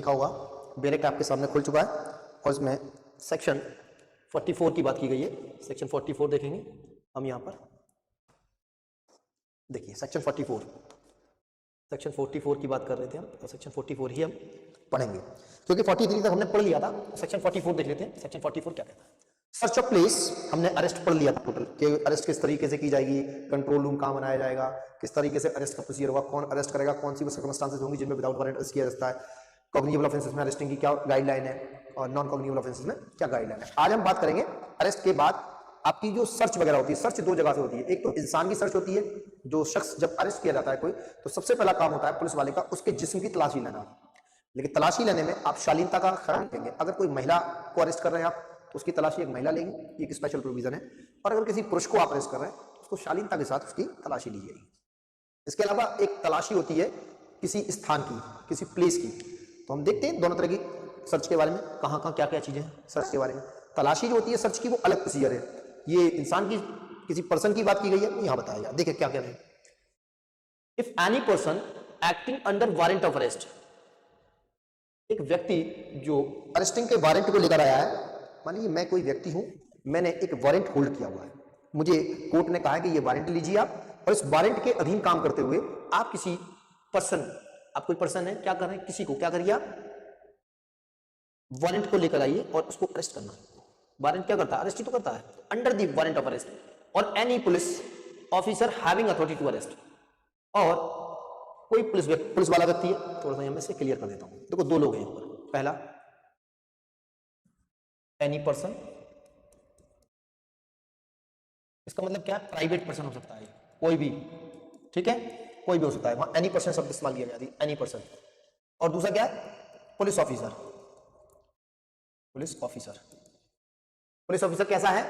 देखा होगा, डायरेक्ट आपके सामने खुल चुका है और इसमें सेक्शन 44 की बात की गई है। सेक्शन 44 देखेंगे हम यहाँ पर, देखिए सेक्शन 44 की बात कर रहे थे हम, और सेक्शन 44 ही हम पढ़ेंगे क्योंकि 43 तक हमने पढ़ लिया था। सेक्शन 44 देख लेते हैं, सेक्शन 44 क्या कहता है। सर्च ऑफ प्लेस, हमने अरेस्ट पढ़ लिया था टोटल, कि अरेस्ट किस तरीके से की जाएगी, कंट्रोल रूम कहाँ बनाया जाएगा, किस तरीके से अरेस्ट का प्रोसीजर होगा, कौन अरेस्ट करेगा, कौन सी वो सर्कमस्टांसेस होंगी जिनमें विदाउट वारंट अरेस्ट किया जाता है, कॉग्निजेबल ऑफेंसेस में अरेस्टिंग की क्या गाइडलाइन है और नॉन कॉग्निजेबल ऑफेंसेस में क्या गाइडलाइन है। आज हम बात करेंगे अरेस्ट के बाद आपकी जो सर्च वगैरह होती है। सर्च दो जगह से होती है, एक तो इंसान की सर्च होती है, जो शख्स जब अरेस्ट किया जाता है कोई, तो सबसे पहला काम होता है पुलिस वाले का उसके जिस्म की तलाशी लेना। लेकिन तलाशी लेने में आप शालीनता का ख्याल रखेंगे। अगर कोई महिला को अरेस्ट कर रहे हैं आप, तो उसकी तलाशी एक महिला लेगी, ये एक स्पेशल प्रोविजन है। और अगर किसी पुरुष को आप अरेस्ट कर रहे हैं तो उसको शालीनता के साथ उसकी तलाशी ली जाएगी। इसके अलावा एक तलाशी होती है किसी स्थान की, किसी प्लेस की। तो हम देखते हैं दोनों तरह की सर्च के बारे में, कहाँ कहाँ क्या क्या चीजें हैं सर्च के बारे में। तलाशी जो होती है सर्च की, वो अलग प्रोसीजर है। ये इंसान की, किसी पर्सन की बात की गई है, यहां बताया गया। देखिए क्या कह रहे हैं, if any person acting under warrant of arrest, एक व्यक्ति जो अरेस्टिंग के वारंट को लेकर आया है, मानिए मैं कोई व्यक्ति हूं, मैंने एक वारंट होल्ड किया हुआ है, मुझे कोर्ट ने कहा है कि ये वारंट लीजिए आप, और इस वारंट के अधीन काम करते हुए आप किसी पर्सन, आप कोई पर्सन है, क्या कर रहे हैं, किसी को क्या करिए आप वारंट को लेकर आइए और उसको अरेस्ट करना। वारंट क्या करता है, अरेस्ट ही तो करता है, under the warrant of arrest और any police officer having authority to arrest. और कोई पुलिस वाला व्यक्ति है, थोड़ा सा मैं इसे क्लियर कर देता हूं। देखो दो लोग हैं यहाँ पर, पहला एनी पर्सन, इसका मतलब क्या है, प्राइवेट पर्सन हो सकता है कोई भी, ठीक है, कोई भी हो सकता है, वहां एनी पर्सन शब्द इस्तेमाल किया जाती है, एनी पर्सन। और दूसरा क्या है, police officer. Police officer, police officer कैसा है,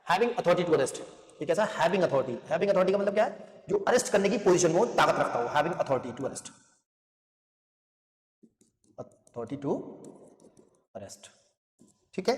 हैविंग अथॉरिटी टू अरेस्ट। ये कैसा है, हैविंग अथॉरिटी। हैविंग अथॉरिटी का मतलब क्या है, जो अरेस्ट करने की पोजीशन में ताकत रखता हो, having authority to arrest, authority to arrest, ठीक है।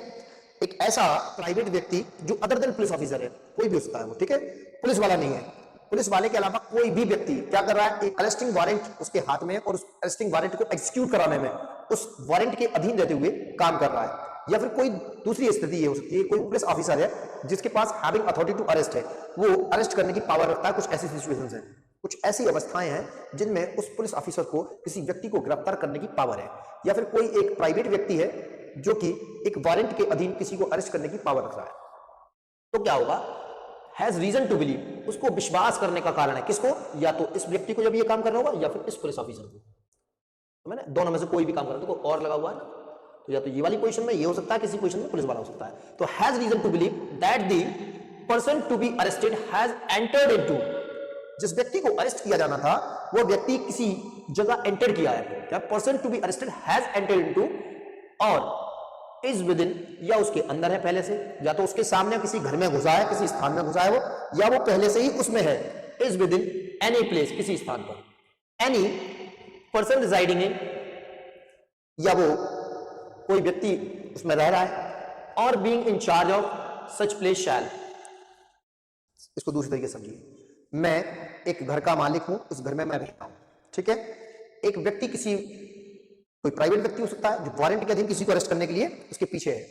एक ऐसा प्राइवेट व्यक्ति जो अदर देन पुलिस ऑफिसर है, कोई भी हो सकता है वो, ठीक है, पुलिस वाला नहीं है। पुलिस वाले के अलावा कोई भी व्यक्ति क्या कर रहा है, एक अरेस्टिंग वारंट उसके हाथ में और उस अरेस्टिंग वारंट को एग्जीक्यूट कराने में उस वारंट के अधीन रहते हुए काम कर रहा है। या फिर कोई दूसरी स्थिति ये हो सकती है, कोई पुलिस ऑफिसर है जिसके पास हैविंग अथॉरिटी टू अरेस्ट है, वो अरेस्ट करने की पावर रखता है। कुछ ऐसी सिचुएशंस हैं, कुछ ऐसी अवस्थाएं हैं जिनमें उस पुलिस ऑफिसर को किसी व्यक्ति को गिरफ्तार करने की पावर है। या फिर कोई एक प्राइवेट व्यक्ति है जो कि एक वारंट के अधीन किसी को अरेस्ट करने की पावर रख रहा है, तो क्या होगा, हैज रीजन टू बिलीव, उसको विश्वास करने का कारण है, किसको, या तो इस व्यक्ति को जब ये काम करना होगा या फिर इस पुलिस ऑफिसर को। तो मैंने दोनों में से कोई भी काम करना, तो और लगा हुआ है ना, तो या तो ये वाली पोजीशन में ये हो सकता है, किसी पोजीशन में पुलिस वाला हो सकता है। तो has reason to believe that the person to be arrested has entered into, जिस व्यक्ति को अरेस्ट किया जाना था वो व्यक्ति किसी जगह एंटर किया है, क्या, person to be arrested has entered into, और इज विद इन, या उसके अंदर है पहले से, या तो उसके सामने किसी घर में घुसा है, किसी स्थान में घुसा है वो, या वो पहले से ही उसमें है। Is with in any place, किसी स्थान पर, एनी पर्सन रिजाइडिंग इन, या वो कोई व्यक्ति उसमें रह रहा है, और being in charge of such place shall. इसको दूसरे तरीके से समझिए, मैं एक घर का मालिक हूं, उस घर में मैं रहता हूं, ठीक है। एक व्यक्ति, किसी कोई प्राइवेट व्यक्ति हो सकता है जो वारंट के अधीन किसी को अरेस्ट करने के लिए उसके पीछे है,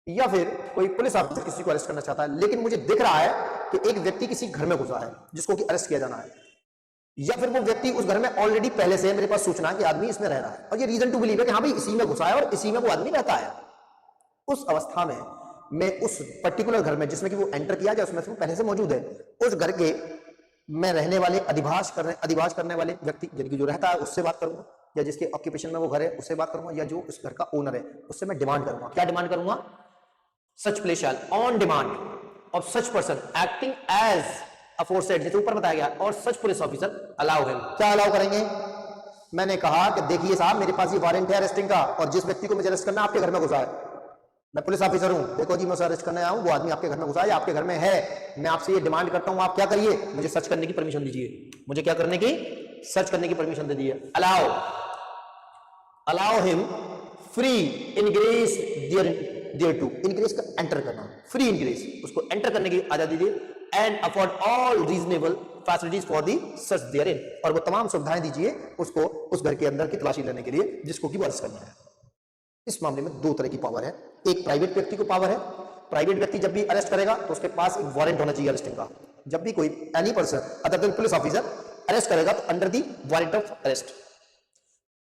या फिर कोई पुलिस ऑफिसर किसी को अरेस्ट करना चाहता है, लेकिन मुझे दिख रहा है कि एक व्यक्ति किसी घर में घुसा है जिसको कि अरेस्ट किया जाना है, या फिर वो व्यक्ति उस घर में ऑलरेडी पहले से मेरे पास सूचना है कि आदमी इसमें रह रहा है, और ये रीजन टू बिलीव है कि हाँ भाई इसी में घुसा है और इसी में वो आदमी रहता है। उस अवस्था में मैं उस पर्टिकुलर घर में जिसमें कि वो एंटर किया जाए, उसमें से वो पहले से मौजूद है, उस घर के मैं रहने वाले अधिवास करने वाले व्यक्ति, यानी कि जो रहता है उससे बात करूंगा, या जिसके ऑक्यूपेशन में वो घर है उससे बात करूंगा, या जो उस घर का ओनर है उससे मैं डिमांड करूंगा। क्या डिमांड करूंगा, such place shall on demand of such person acting as aforesaid, जैसे ऊपर बताया गया, और such police officer allow him. क्या अलाउ करेंगे, मैंने कहा कि देखिए साहब मेरे पास ये वारंट है अरेस्टिंग का, और जिस व्यक्ति को मुझे अरेस्ट करना आपके घर में घुसा है, मैं पुलिस ऑफिसर हूं, देखो जी मैं उसे अरेस्ट करने आया हूं, वो आदमी आपके घर में घुसा है, आपके घर में है, मैं आपसे ये डिमांड करता हूं, आप क्या करिए, मुझे सर्च करने की परमिशन दीजिए, मुझे क्या करने की, सर्च करने की परमिशन दे दीजिए। Allow him free ingress there to, ingress का एंटर करना, फ्री इनग्रेस, उसको एंटर करने की आजादी दीजिए, and afford all reasonable facilities for the search therein, और वो तमाम सुविधाएं दीजिए उसको उस घर के अंदर की तलाशी लेने के लिए जिसको कि अरेस्ट करना है। इस मामले में दो तरह की पावर है, एक प्राइवेट व्यक्ति को पावर है, प्राइवेट व्यक्ति जब भी अरेस्ट करेगा तो उसके पास एक वारंट होना चाहिए अरेस्टिंग का। जब भी कोई any person other then police officer arrest करेगा तो under the warrant of arrest,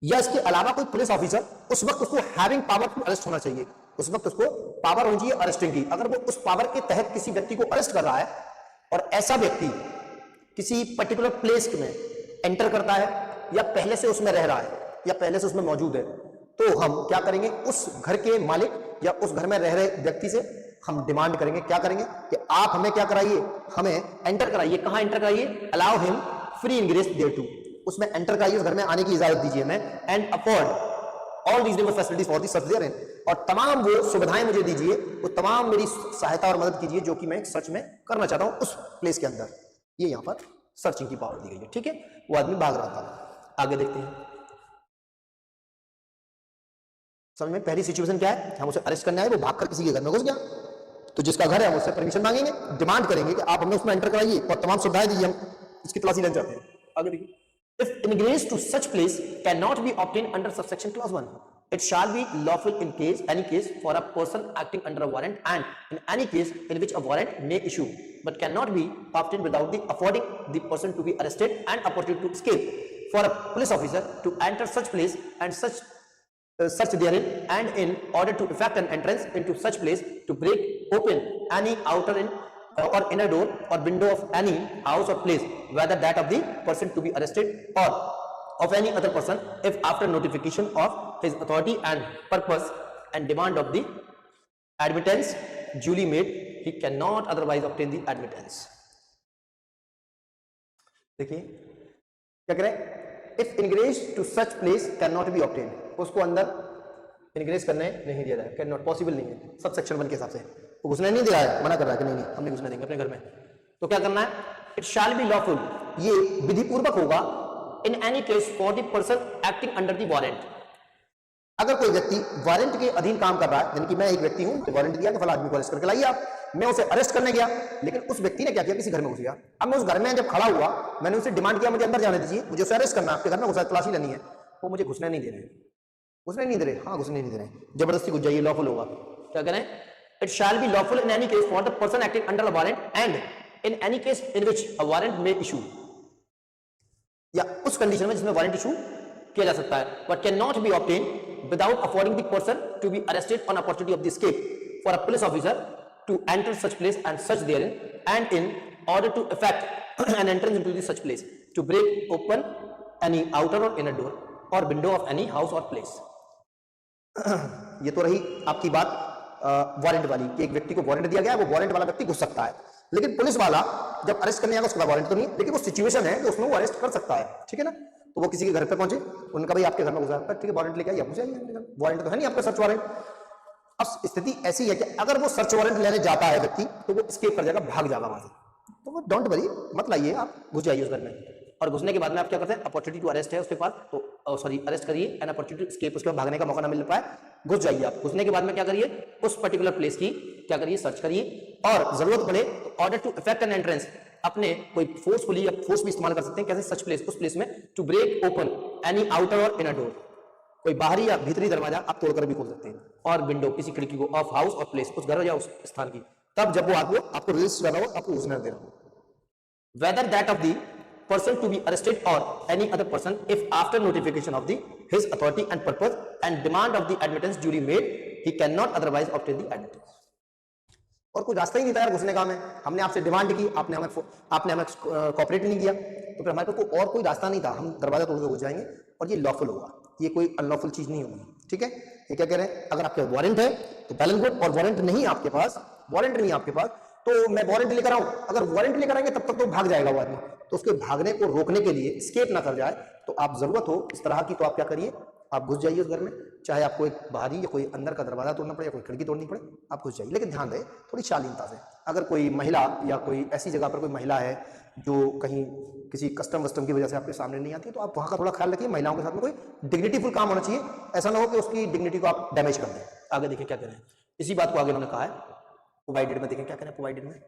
या इसके अलावा कोई पुलिस ऑफिसर उस वक्त उसको हैविंग पावर टू अरेस्ट होना चाहिए, उस वक्त उसको पावर होनी चाहिए अरेस्टिंग की। अगर वो उस पावर के तहत किसी व्यक्ति को अरेस्ट कर रहा है और ऐसा व्यक्ति किसी पर्टिकुलर प्लेस में एंटर करता है या पहले से उसमें रह रहा है या पहले से उसमें मौजूद है, तो हम क्या करेंगे, उस घर के मालिक या उस घर में रह रहे व्यक्ति से हम डिमांड करेंगे, क्या करेंगे कि आप हमें क्या कराइए, हमें एंटर कराइए। कहां एंटर कराइए? Allow him free ingress there to, उसमें एंटर कराइए, उस घर में आने की इजाजत दीजिए हमें, and afford all reasonable facilities for the search therein, और तमाम वो सुविधाएं मुझे दीजिए, वो तमाम मेरी सहायता और मदद कीजिए जो कि मैं सर्च में करना चाहता हूं उस प्लेस के अंदर। ये यहां पर सर्चिंग की पावर दी गई है, ठीक है। वो आदमी भाग रहा था, आगे देखते हैं। समझ में? पहली सिचुएशन क्या है, हम उसे अरेस्ट करने आए, वो भागकर किसी के घर में घुस गया, तो जिसका घर है हम उससे परमिशन मांगेंगे, डिमांड करेंगे कि आप हमें उसमें एंटर कराइए और तमाम सुविधाएं दीजिए, हम इसकी तलाशी लेना चाहते हैं। आगे देखिए, if ingress to such place cannot be obtained under subsection clause 1, it shall be lawful in any case for a person acting under a warrant, and in any case in which a warrant may issue, but cannot be obtained without the affording the person to be arrested and opportunity to escape, for a police officer to enter such place and such therein, and in order to effect an entrance into such place to break open any outer or inner door or window of any house or place, whether that of the person to be arrested or of any other person, if after notification of his authority and purpose and demand of the admittance duly made, he cannot otherwise obtain the admittance. देखिए क्या कह रहे हैं, if ingress to such place cannot be obtained, उसको अंदर ingress करने नहीं दिया जाए, कैन नॉट, पॉसिबल नहीं है सब सेक्शन 1 के हिसाब से, वो घुसने नहीं दे रहा है, मना कर रहा है कि नहीं नहीं हम नहीं घुसने देंगे अपने घर में, तो क्या करना है, इट शैल बी लॉफुल, ये विधि पूर्वक होगा, in any case for the person acting under the warrant, अगर कोई व्यक्ति वारंट के अधीन काम कर रहा है, यानी कि मैं एक व्यक्ति हूं तो वारंट दिया कि फला आदमी को अरेस्ट करके लाइए आप, मैं उसे अरेस्ट करने गया, लेकिन उस व्यक्ति ने क्या किया, किसी घर में घुस गया। अब मैं उस घर में जब खड़ा हुआ, मैंने उसे डिमांड किया मुझे अंदर जाने दीजिए, मुझे उसे अरेस्ट करना है, आपके घर में घुसा तलाशी लेनी है, वो मुझे घुसने नहीं दे रहे, घुसने नहीं दे रहे, हाँ घुसने नहीं दे रहे, जबरदस्ती घुस जाइए, लॉफुल होगा। क्या करें, it shall be lawful in any case for the person acting under a warrant and in any case in which a warrant may issue, या उस कंडीशन में जिसमें वारंट इशू किया जा सकता है, but can not be obtain without affording the person to be arrested on opportunity of the escape, for a police officer to enter such place and such therein, and in order to effect an entrance into the such place to break open any outer or inner door or window of any house or place. ये तो रही आपकी बात warrant वाली कि एक व्यक्ति को वारंट दिया गया, वो वारंट वाला व्यक्ति घुस सकता है, लेकिन पुलिस वाला जब अरेस्ट करने आएगा उसका वारंट तो नहीं, लेकिन वो सिचुएशन है तो उसमें वो अरेस्ट कर सकता है, ठीक है ना। तो वो किसी के घर पे पहुंचे, उनका भाई आपके घर में घुसा, ठीक है वारंट लेके आइए, आप घुसाइए, वारंट तो है नहीं आपका, सर्च वारंट। अब स्थिति ऐसी है कि अगर वो सर्च वारंट लेने जाता है व्यक्ति तो वो एस्केप कर जाएगा, भाग जाएगा वहां से, तो वो डोंट वरी, मत लाइए, आप घुस जाइए उस घर में, और घुसने के बाद में आप क्या करते हैं, अपॉर्चुनिटी टू अरेस्ट है उसके पास, तो सॉरी अरेस्ट करिए, एंड अपॉर्चुनिटी एस्केप, उसके बाद भागने का मौका ना मिल पाए, घुस जाइए आप। घुसने के बाद में क्या करिए, उस पर्टिकुलर प्लेस की क्या करिए, सर्च करिए, और जरूरत पड़े तो order to effect an entrance, अपने कोई फोर्सफुली या फोर्स भी इस्तेमाल कर सकते हैं, कैसे, सच प्लेस, उस प्लेस में to break open any outer or inner door, कोई बाहरी या भीतरी दरवाजा आप तोड़कर भी खोल सकते हैं, और विंडो किसी खिड़की को ऑफ हाउस और प्लेस, उस घर या उस स्थान की, तब जब वो आपको रिलीज कर रहा हो, आपको घुसने दे रहा हो, whether that of the person to be arrested or any other person, if after notification of his authority and purpose and demand of the admittance duly made, he cannot otherwise obtain the admittance. और कोई रास्ता ही नहीं था यार घुसने का, हमने आपसे डिमांड की, आपने हमें कोऑपरेट नहीं किया, तो फिर हमारे पास और कोई रास्ता नहीं था, हम दरवाजा तोड़ के घुस जाएंगे, और ये लॉफुल होगा, ये कोई अनलॉफुल चीज नहीं होगी, ठीक है। ये क्या कह रहे हैं, अगर आपके वारंट है तो वेल एंड गुड, और वारंट नहीं आपके पास, वारंट नहीं आपके पास, तो मैं वारंट लेकर आऊं, अगर वारंट लेकर आएंगे तब तक तो भाग जाएगा वो आदमी, तो उसके भागने को रोकने के लिए, एस्केप ना कर जाए, तो आप जरूरत हो इस तरह की, तो आप क्या करिए, आप घुस जाइए उस घर में, चाहे आपको एक बाहरी या कोई अंदर का दरवाजा तोड़ना पड़े या कोई खिड़की तोड़नी पड़े, आप घुस जाइए, लेकिन ध्यान दें थोड़ी शालीनता से। अगर कोई महिला या कोई ऐसी जगह पर कोई महिला है जो कहीं किसी कस्टम वस्टम की वजह से आपके सामने नहीं आती है, तो आप वहां का थोड़ा ख्याल रखिए, महिलाओं के साथ में कोई डिग्निटीफुल काम होना चाहिए, ऐसा ना हो कि उसकी डिग्निटी को आप डैमेज कर दें। आगे देखिए क्या कह रहे हैं, इसी बात को आगे उन्होंने कहा है प्रोवाइडेड में, देखें क्या कह रहे हैं प्रोवाइडेड में,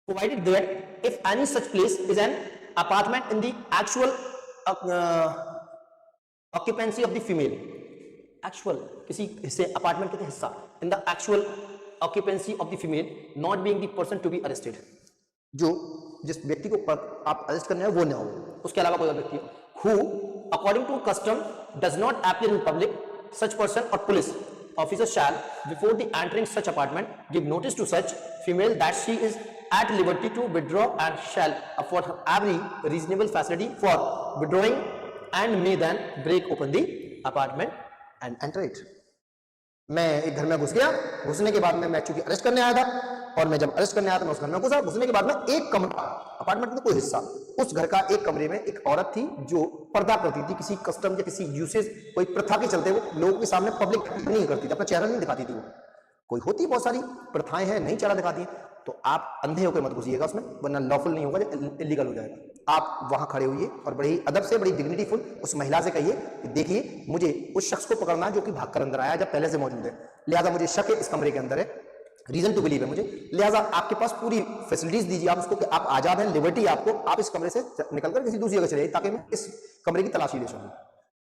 provided that if any such place is an apartment in the actual occupancy of the female, actual किसी हिस्से अपार्टमेंट के हिस्सा in the actual occupancy of the female not being the person to be arrested, जो जिस व्यक्ति को आप arrest करने हैं वो ना हो, उसके अलावा कोई और व्यक्ति who according to custom does not appear in public, such person or police officer shall before the entering such apartment give notice to such female that she is at liberty to withdraw and shall afford her every reasonable facility for withdrawing and may then break open the apartment and enter it. मैं एक घर में घुस गया, घुसने के बाद में मैं चूंकि अरेस्ट करने आया था और मैं जब अरेस्ट करने आया था मैं उस घर में घुसा, घुसने के बाद में एक कमरा अपार्टमेंट में कोई हिस्सा, उस घर का एक कमरे में एक औरत थी जो पर्दा करती थी, किसी कस्टम या किसी यूसेज कोई प्रथा के चलते वो लोगों के सामने पब्लिक नहीं करती थी, अपना चेहरा नहीं दिखाती थी। वो कोई होती बहुत सारी प्रथाएं हैं नहीं चेहरा दिखाती हैं, तो आप अंधे होकर मत घुसिएगा उसमें, वरना लॉफुल नहीं होगा, इलीगल हो जाएगा। आप वहां खड़े होइए और बड़ी अदब से बड़ी डिग्निटीफुल उस महिला से कहिए कि देखिए मुझे उस शख्स को पकड़ना है जो कि भाग कर अंदर आया जब पहले से मौजूद है, लिहाजा मुझे शक है इस कमरे के अंदर है, रीजन टू बिलीव है मुझे, लिहाजा आपके पास पूरी फैसिलिटीज दीजिए आप उसको कि आप आजाद हैं, लिबर्टी आपको, आप इस कमरे से निकलकर किसी दूसरी जगह चले जाइए ताकि मैं इस कमरे की तलाशी ले सकूं।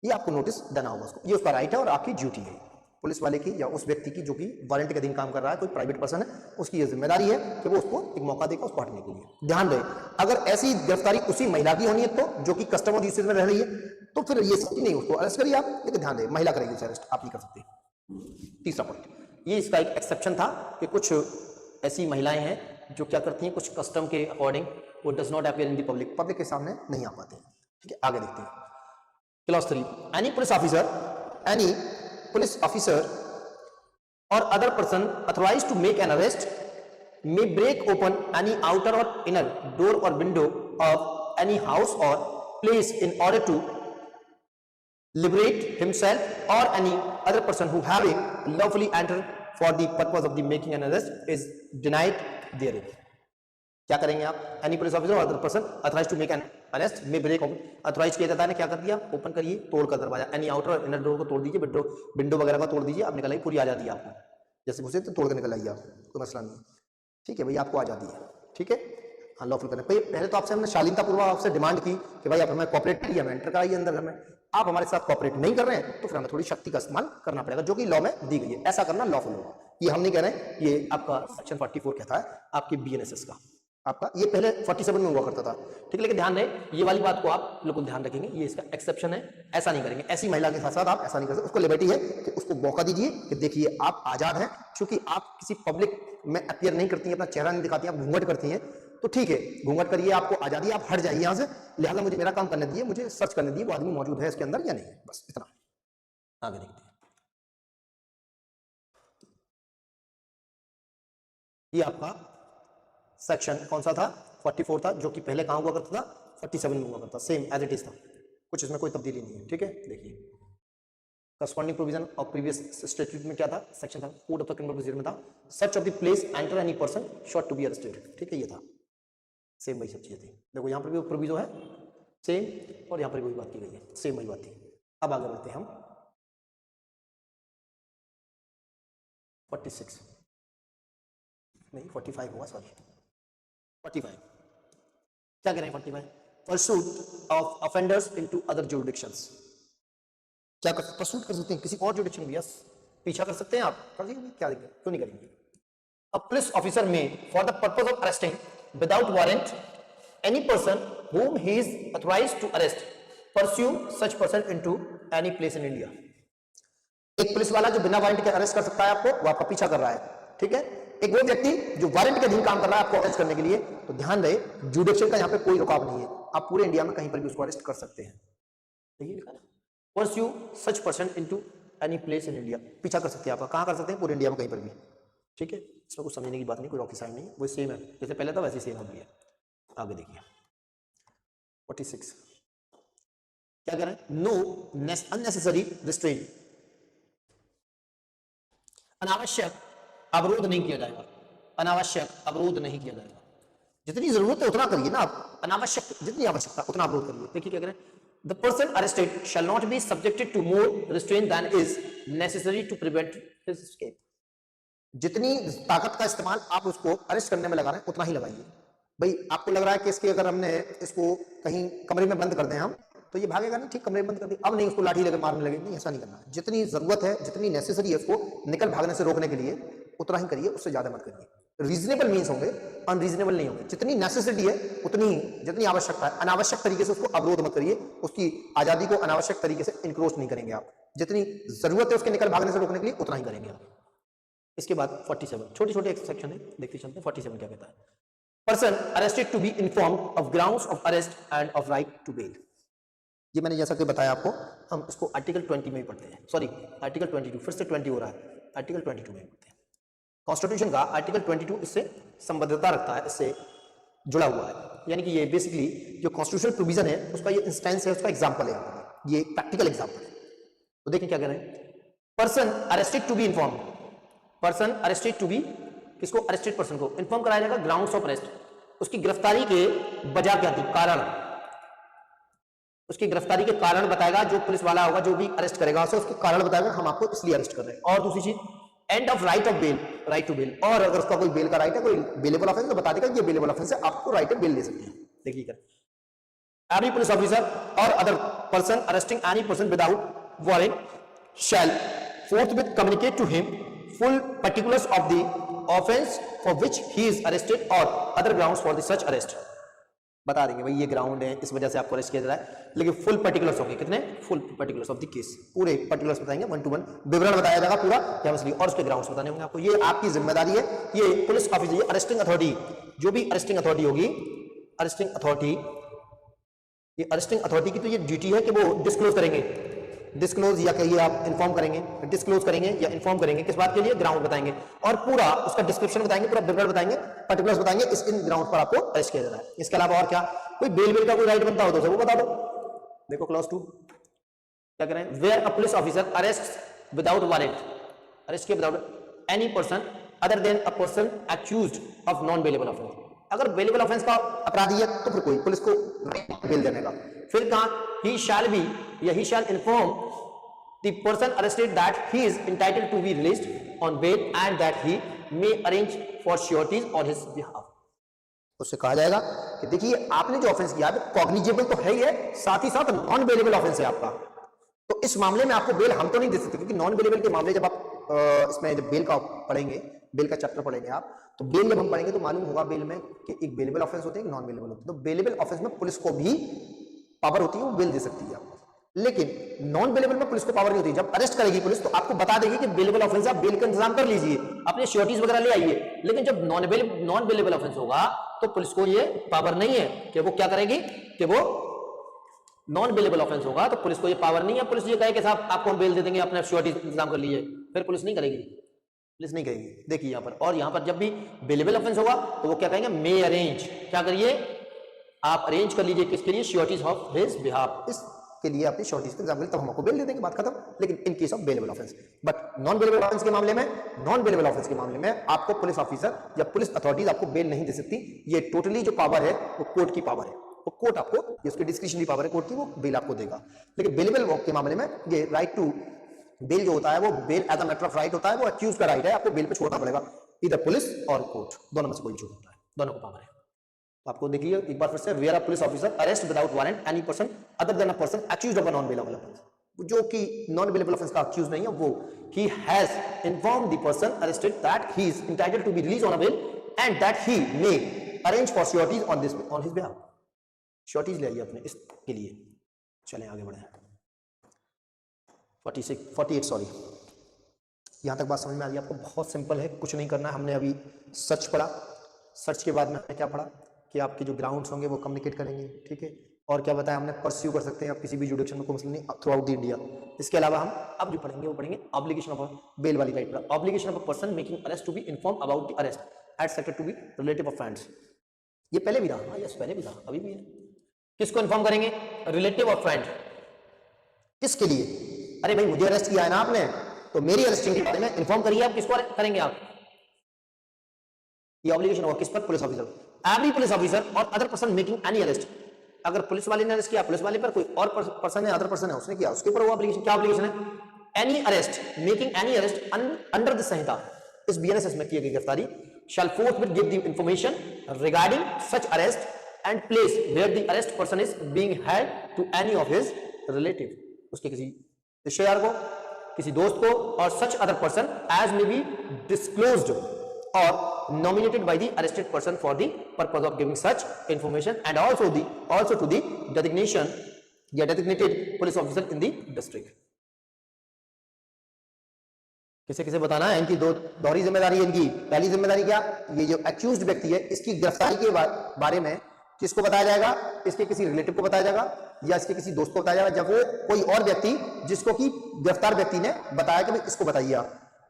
ये आपको नोटिस देना होगा उसको, ये उसका राइट है और आपकी ड्यूटी है, पुलिस वाले की या उस व्यक्ति की जो कि वारंट के अधीन काम कर रहा है, कोई प्राइवेट पर्सन है, उसकी ये जिम्मेदारी है कि वो उसको एक मौका देगा उसको हटने के लिए। ध्यान रहे अगर ऐसी गिरफ्तारी उसी महिला की होनी है तो जो कि कस्टमर यूसेज में रह रही है तो फिर ये सही नहीं, उसको अरेस्ट करिए आप, लेकिन ध्यान रहे महिला करेगी उसे अरेस्ट, आप नहीं कर सकते। तीसरा पॉइंट, ये इसका एक एक्सेप्शन था कि कुछ ऐसी महिलाएं हैं जो क्या करती हैं कुछ कस्टम के अकॉर्डिंग वो does not appear in the public, public के सामने नहीं आ पाते हैं। ठीक है, आगे देखते हैं। Clause 3, any police officer or other person authorized to make an arrest may break open any outer or inner door or window of any house or place in order to liberate himself or any other person who having lawfully entered for the purpose of the making an arrest is denied therein. क्या करेंगे आप? Any police officer और other person authorized to make an arrest में break open, authorize किया जाता है, क्या कर दिया? ओपन करिए, तोड़कर दरवाजा, any outer or inner door को तोड़ दीजिए, विंडो वगैरह का तोड़ दीजिए, आप निकल आइए, पूरी आजादी है आपको, जैसे घुसे तो तोड़ के निकल आइए आप, कोई मसला नहीं। ठीक है भाई, आपको आजादी है। ठीक है, हाँ लॉफुल करने पहले तो आपसे हमने शालीनतापूर्वक आपसे डिमांड की कि भाई आप हमें कॉपरेट करिए, हमें एंटर कराइए अंदर घर में, आप हमारे साथ कॉपरेट नहीं कर रहे हैं तो फिर हमें थोड़ी शक्ति का इस्तेमाल करना पड़ेगा जो कि लॉ में दी गई है, ऐसा करना लॉफुल होगा। ये हम नहीं कह रहे हैं, ये आपका सेक्शन 44 कहता है आपके BNSS का, आपका ये पहले 47 में हुआ करता था। ठीक है, लेकिन ध्यान रहे ये वाली बात को आप बिल्कुल ध्यान रखेंगे, ये इसका एक्सेप्शन है, ऐसा नहीं करेंगे, ऐसी महिला के साथ साथ आप ऐसा नहीं कर सकते, उसको लिबर्टी है कि उसको मौका दीजिए कि देखिए आप आजाद हैं, क्योंकि आप किसी पब्लिक में अपीयर नहीं करती हैं, अपना चेहरा नहीं दिखाती हैं, आप घूंघट करती हैं, तो ठीक है घूंघट करिए, आपको आजादी, आप हट जाइए यहाँ से, लिहाजा मुझे मेरा काम करने दीजिए, मुझे सर्च करने दीजिए वो आदमी मौजूद है इसके अंदर या नहीं, बस इतना। आगे देखते हैं, ये आपका सेक्शन कौन सा था? 44 था, जो कि पहले कहां हुआ करता था? 47 में हुआ करता, सेम एज इट इज था, कुछ इसमें कोई तब्दीली नहीं है। ठीक है, देखिए corresponding provision of previous statute में क्या था? सेक्शन था code of the criminal procedure में था, search of the place enter any person sought to be arrested. ठीक है, ये था सेम वही सब चीजें थी। देखो यहाँ पर भी प्रोविजो है सेम और यहाँ पर वही बात की गई है, सेम वही बात थी। अब आगे बढ़ते हैं हम 46 नहीं 45 हुआ, सॉरी 45 क्या कह रहे हैं? 45 pursuit of offenders into other jurisdictions, क्या कर परसूट कर सकते हैं किसी और जुरिडिक्शन में, यस पीछा कर सकते हैं आप, कर दीजिए, क्या देंगे, क्यों नहीं करेंगे? अ पुलिस ऑफिसर में for the purpose of arresting without warrant any person whom he is authorized to arrest pursue such person into any place in India। एक पुलिस वाला जो बिना वारंट के अरेस्ट कर सकता है आपको, वो आपका पीछा कर रहा है। ठीक है, एक वो व्यक्ति जो वारंट के अधीन काम कर रहा है आपको अरेस्ट करने के लिए, तो ध्यान रहे जुडिक्शन का यहाँ पे कोई रुकावट नहीं है, आप पूरे इंडिया में कहीं पर भी उसको अरेस्ट कर सकते हैं। देखिए लिखा है pursue such person into any place in India, पीछा कर सकते हैं आपका, कहाँ कर सकते हैं? पूरे इंडिया में कहीं पर भी। ठीक है, इसमें कुछ समझने की बात नहीं, कोई रॉकेट साइंस नहीं, वो सेम है जैसे पहले था वैसे सेम हो गया। आगे देखिए 46 क्या कह रहे हैं? नो अननेसेसरी रिस्ट्रेन, अनावश्यक अवरोध नहीं किया जाएगा, अनावश्यक अवरोध नहीं किया जाएगा, जितनी जरूरत है उतना करिए ना आप, अनावश्यक जितनी आवश्यकता उतना अवरोध करिए। देखिए क्या कह रहे हैं? The person arrested shall not be subjected to more restraint than is necessary to prevent his escape, जितनी ताकत का इस्तेमाल आप उसको अरेस्ट करने में लगा रहे हैं उतना ही लगाइए, भाई आपको लग रहा है कि इसके अगर हमने इसको कहीं कमरे में बंद कर दें हम तो ये भागेगा नहीं, ठीक कमरे में बंद कर दिया, अब नहीं उसको लाठी लेकर मारने लगे, नहीं ऐसा नहीं करना। जितनी जरूरत है, जितनी नेसेसरी है उसको निकल भागने से रोकने के लिए उतना ही करिए, उससे ज्यादा मत करिए। रीजनेबल मीन्स होंगे, अनरीजनेबल नहीं होंगे। जितनी नेसेसिटी है उतनी, जितनी आवश्यकता है, अनावश्यक तरीके से उसको अवरोध मत करिए, उसकी आजादी को अनावश्यक तरीके से इंक्रोच नहीं करेंगे आप। जितनी जरूरत है उसके निकल भागने से रोकने के लिए उतना ही करेंगे आप। इसके बाद 47 छोटे छोटे सेक्शन है, देखते चलते हैं। 47 क्या कहता है? Person arrested to be informed of grounds of arrest and of right to bail. ये मैंने जैसा कि बताया आपको, हम इसको आर्टिकल 20 में ही पढ़ते हैं, सॉरी आर्टिकल 22, फिर से 20 हो रहा है, आर्टिकल 22 में पढ़ते हैं। कॉन्स्टिट्यूशन का आर्टिकल 22 इससे संबद्धता रखता है, इससे जुड़ा हुआ है, यानी कि ये बेसिकली जो कॉन्स्टिट्यूशनल प्रोविजन है उसका ये इंस्टेंस है, उसका एग्जाम्पल है, ये प्रैक्टिकल एग्जाम्पल है। तो देखें क्या कह रहे हैं? Person arrested to be inform, person arrested to be, किसको? अरेस्टेड पर्सन को इन्फॉर्म कराया जाएगा ग्राउंड्स ऑफ अरेस्ट, उसकी गिरफ्तारी के वजह क्या थी, कारण, उसकी गिरफ्तारी के कारण बताएगा। जो पुलिस वाला होगा जो भी अरेस्ट करेगा उसे उसके कारण बताएगा, हम आपको इसलिए अरेस्ट कर रहे हैं। और दूसरी चीज and of right of bail, right to bail, और अगर उसका कोई बेल का राइट है, कोई बेलेबल ऑफेंस, तो बता देगा ये बेलेबल ऑफेंस है, आपको राइट है बेल ले सकते हैं। देखिए क्या, एवरी पुलिस ऑफिसर और other person arresting any person without warrant shall forthwith communicate to him full particulars of the offense for which he is arrested or other grounds for the such arrest। बता देंगे भाई ये ground है, इस वजह से आपको अरेस्ट किया जा रहा है, लेकिन फुल पर्टिकुलर्स होंगे, कितने? Full particulars of the case, पूरे पर्टिकुलर्स बताएंगे, 1 to 1 विवरण बताया जाएगा पूरा क्या मसली, और उसके ग्राउंड्स बताने होंगे आपको। ये आपकी जिम्मेदारी है, ये पुलिस ऑफिसर, ये अरेस्टिंग अथॉरिटी, जो भी अरेस्टिंग अथॉरिटी होगी, अरेस्टिंग अथॉरिटी, ये अरेस्टिंग अथॉरिटी की तो ये ड्यूटी है कि वो डिस्क्लोज करेंगे, डिस्क्लोज या कहिए आप इन्फॉर्म करेंगे, डिस्क्लोज करेंगे या इन्फॉर्म करेंगे, किस बात के लिए? ग्राउंड बताएंगे, और पूरा उसका डिस्क्रिप्शन बताएंगे, पूरा विवरण बताएंगे, पर्टिकुलर्स बताएंगे, इस इन ग्राउंड पर आपको अरेस्ट किया जा रहा है। इसके अलावा और क्या? कोई बेल का कोई राइट बनता हो तो वो बता दो। देखो क्लॉज 2 क्या कह रहे हैं? Where a police officer arrest without warrant, arrest किया without any person other than a person accused of non bailable offence. अगर बेलेबल ऑफेंस का अपराधी है तो फिर कोई पुलिस को बेल देने का। फिर कहा he shall be या he shall inform the person arrested that he is entitled to be released on bail and that he may arrange for sureties on his behalf। उससे कहा जाएगा कि देखिए आपने जो ऑफेंस किया है कॉग्निजेबल तो है ही है, साथ ही साथ नॉन बेलेबल ऑफेंस है आपका, तो इस मामले में आपको बेल हम तो नहीं दे सकते, क्योंकि नॉन बेलेबल के मामले जब आप इसमें जब बेल का पढ़ेंगे, बेल का चैप्टर पढ़ेंगे आप, तो बेल जब हम पढ़ेंगे तो मालूम होगा बेल में कि एक बेलेबल ऑफेंस होते हैं, एक नॉन बेलेबल होते हैं। तो बेलेबल ऑफेंस में पुलिस को भी पावर होती है, वो बेल दे सकती है आपको, लेकिन नॉन बेलेबल में पुलिस को पावर नहीं होती। जब अरेस्ट करेगी पुलिस तो आपको बता देगी कि बेलेबल ऑफेंस, आप बेल का इंतजाम कर लीजिए, अपने श्योरिटीज वगैरह ले आइए। लेकिन जब नॉन बेलेबल ऑफेंस होगा तो पुलिस को ये पावर नहीं है कि वो क्या करेगी, कि वो नॉन बेलेबल ऑफेंस होगा तो पुलिस को ये पावर नहीं है, पुलिस ये कहे कि साहब आपको हम बेल दे देंगे, अपने श्योरिटीज इंतजाम कर लीजिए, फिर पुलिस नहीं करेगी, पुलिस नहीं करेगी। देखिए यहाँ पर, और यहाँ पर जब भी बेलेबल ऑफेंस होगा तो वो क्या कहेंगे? मे अरेंज, क्या करिए आप अरेंज कर लीजिए, किसके लिए? श्योरिटीज ऑफ हिज बिहाफ, इसके लिए अपनी श्योरिटीज का इंतजाम, तब हम आपको बेल दे देंगे, बात खत्म। लेकिन इन case of bailable offence, but non bailable offence के मामले में, नॉन बेलेबल ऑफेंस के मामले में आपको पुलिस ऑफिसर या पुलिस अथॉरिटीज आपको बेल नहीं दे सकती। ये टोटली जो पावर है वो कोर्ट की पावर है, वो कोर्ट आपको, ये उसकी डिस्क्रिशनरी पावर है कोर्ट की, वो बेल आपको देगा। लेकिन बेलेबल के मामले में ये राइट टू बेल जो होता है वो bail as a matter of right होता है, वो अक्यूज का राइट है, आपको बेल पे छोड़ना पड़ेगा, इधर पुलिस और कोर्ट दोनों में से कोई छोड़ होता है, दोनों को पावर है। आपको देखिए एक बार फिर से, where a police officer arrest without warrant any person other than a person accused of a non bailable offence, जो कि नॉन बेलेबल ऑफेंस का एक्यूज नहीं है, वो he has informed the person arrested that he is entitled to be released on a bail and that he may arrange for sureties on his behalf। sureties ले आइए अपने इसके लिए। चलें आगे बढ़े। 48 सॉरी, यहां तक बात समझ में आ गई आपको? बहुत सिंपल है, कुछ नहीं करना है। हमने अभी सर्च पढ़ा, सर्च के बाद में हमने क्या पढ़ा कि आपके जो ग्राउंड्स होंगे वो कम्युनिकेट करेंगे, ठीक है, और क्या बताया हमने? परस्यू कर सकते हैं आप किसी भी जुडिक्शन में, कोई मसला नहीं, थ्रू आउट द इंडिया। इसके अलावा हम अब जो पढ़ेंगे वो पढ़ेंगे ऑब्लिगेशन ऑफ बेल वाली राइट पर, obligation of a person making arrest to be inform about the arrest attested to be relative of friends. ये पहले भी था, हाँ यस पहले भी था, अभी भी है। किसको इन्फॉर्म करेंगे? Relative of friend. किसके लिए? अरे भाई मुझे अरेस्ट किया है ना आपने, तो मेरी अरेस्टिंग के बारे में इन्फॉर्म करिए। आप किसको करेंगे? आप, ये ऑब्लिगेशन होगा किस पर? Police officer. Every police officer और other person making any arrest, अगर पुलिस वाले ने अरेस्ट किया, पुलिस वाले पर कोई और पर्सन है, अदर पर्सन है, उसने किया, उसके ऊपर वो ऑब्लिगेशन। क्या ऑब्लिगेशन है? Any arrest, making any arrest under the Sanhita, इस बीएनएसएस में की गई गिरफ्तारी shall forthwith give the information regarding such arrest and place where the arrest person is being held to any of his relative, उसके किसी रिश्तेदार को, किसी दोस्त को, और such other person as may be disclosed or nominated by the arrested person for the purpose of giving such information and also to the designation या designated police officer in the district. किसे किसे बताना है, इनकी दो दोहरी जिम्मेदारी है इनकी। पहली जिम्मेदारी क्या, ये जो एक्यूज्ड व्यक्ति है इसकी गिरफ्तारी के बारे में किसको बताया जाएगा, इसके किसी रिलेटिव को बताया जाएगा या इसके किसी दोस्त को बताया जाएगा, जब वो कोई और व्यक्ति जिसको कि गिरफ्तार व्यक्ति ने बताया कि भाई इसको बताइए।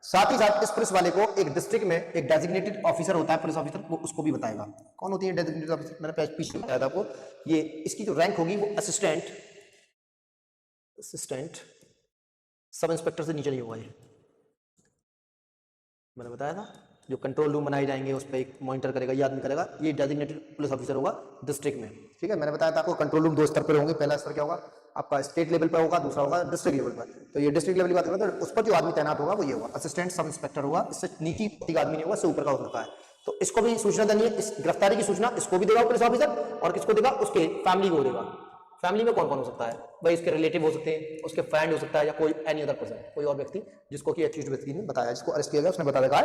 साथ ही साथ इस पुलिस वाले को एक डिस्ट्रिक्ट में एक डेजिग्नेटेड ऑफिसर होता है, पुलिस ऑफिसर, वो उसको भी बताएगा। कौन होती है डेजिग्नेटेड ऑफिसर, मैंने पीछे बताया था आपको, ये इसकी जो रैंक होगी वो असिस्टेंट सब इंस्पेक्टर से नीचे नहीं होगा। ये मैंने बताया था, जो कंट्रोल रूम बनाए जाएंगे उस पर एक मॉनिटर करेगा, ये आदमी करेगा, ये डेजिग्नेटेड पुलिस ऑफिसर होगा डिस्ट्रिक्ट में। ठीक है, मैंने बताया था आपको कंट्रोल रूम दो स्तर पर होंगे। पहला स्तर क्या होगा आपका, स्टेट लेवल पर होगा, दूसरा होगा डिस्ट्रिक्ट लेवल पर। तो ये डिस्ट्रिक्ट लेवल की बात करें तो उस पर जो आदमी तैनात होगा वो ये होगा असिस्टेंट सब इंस्पेक्टर होगा। इससे नीचे आदमी नहीं होगा, इससे ऊपर का होता है। तो इसको भी सूचना देनी है, इस गिरफ्तारी की सूचना इसको भी देगा पुलिस ऑफिसर, और किसको देगा, उसके फैमिली को देगा। फैमिली में कौन कौन हो सकता है भाई, उसके रिलेटिव हो सकते हैं, उसके फ्रेंड हो सकता है, या कोई एनी अदर पर्सन, कोई और व्यक्ति जिसको कि एक्यूज्ड व्यक्ति ने बताया, जिसको अरेस्ट किया गया, उसने बता देगा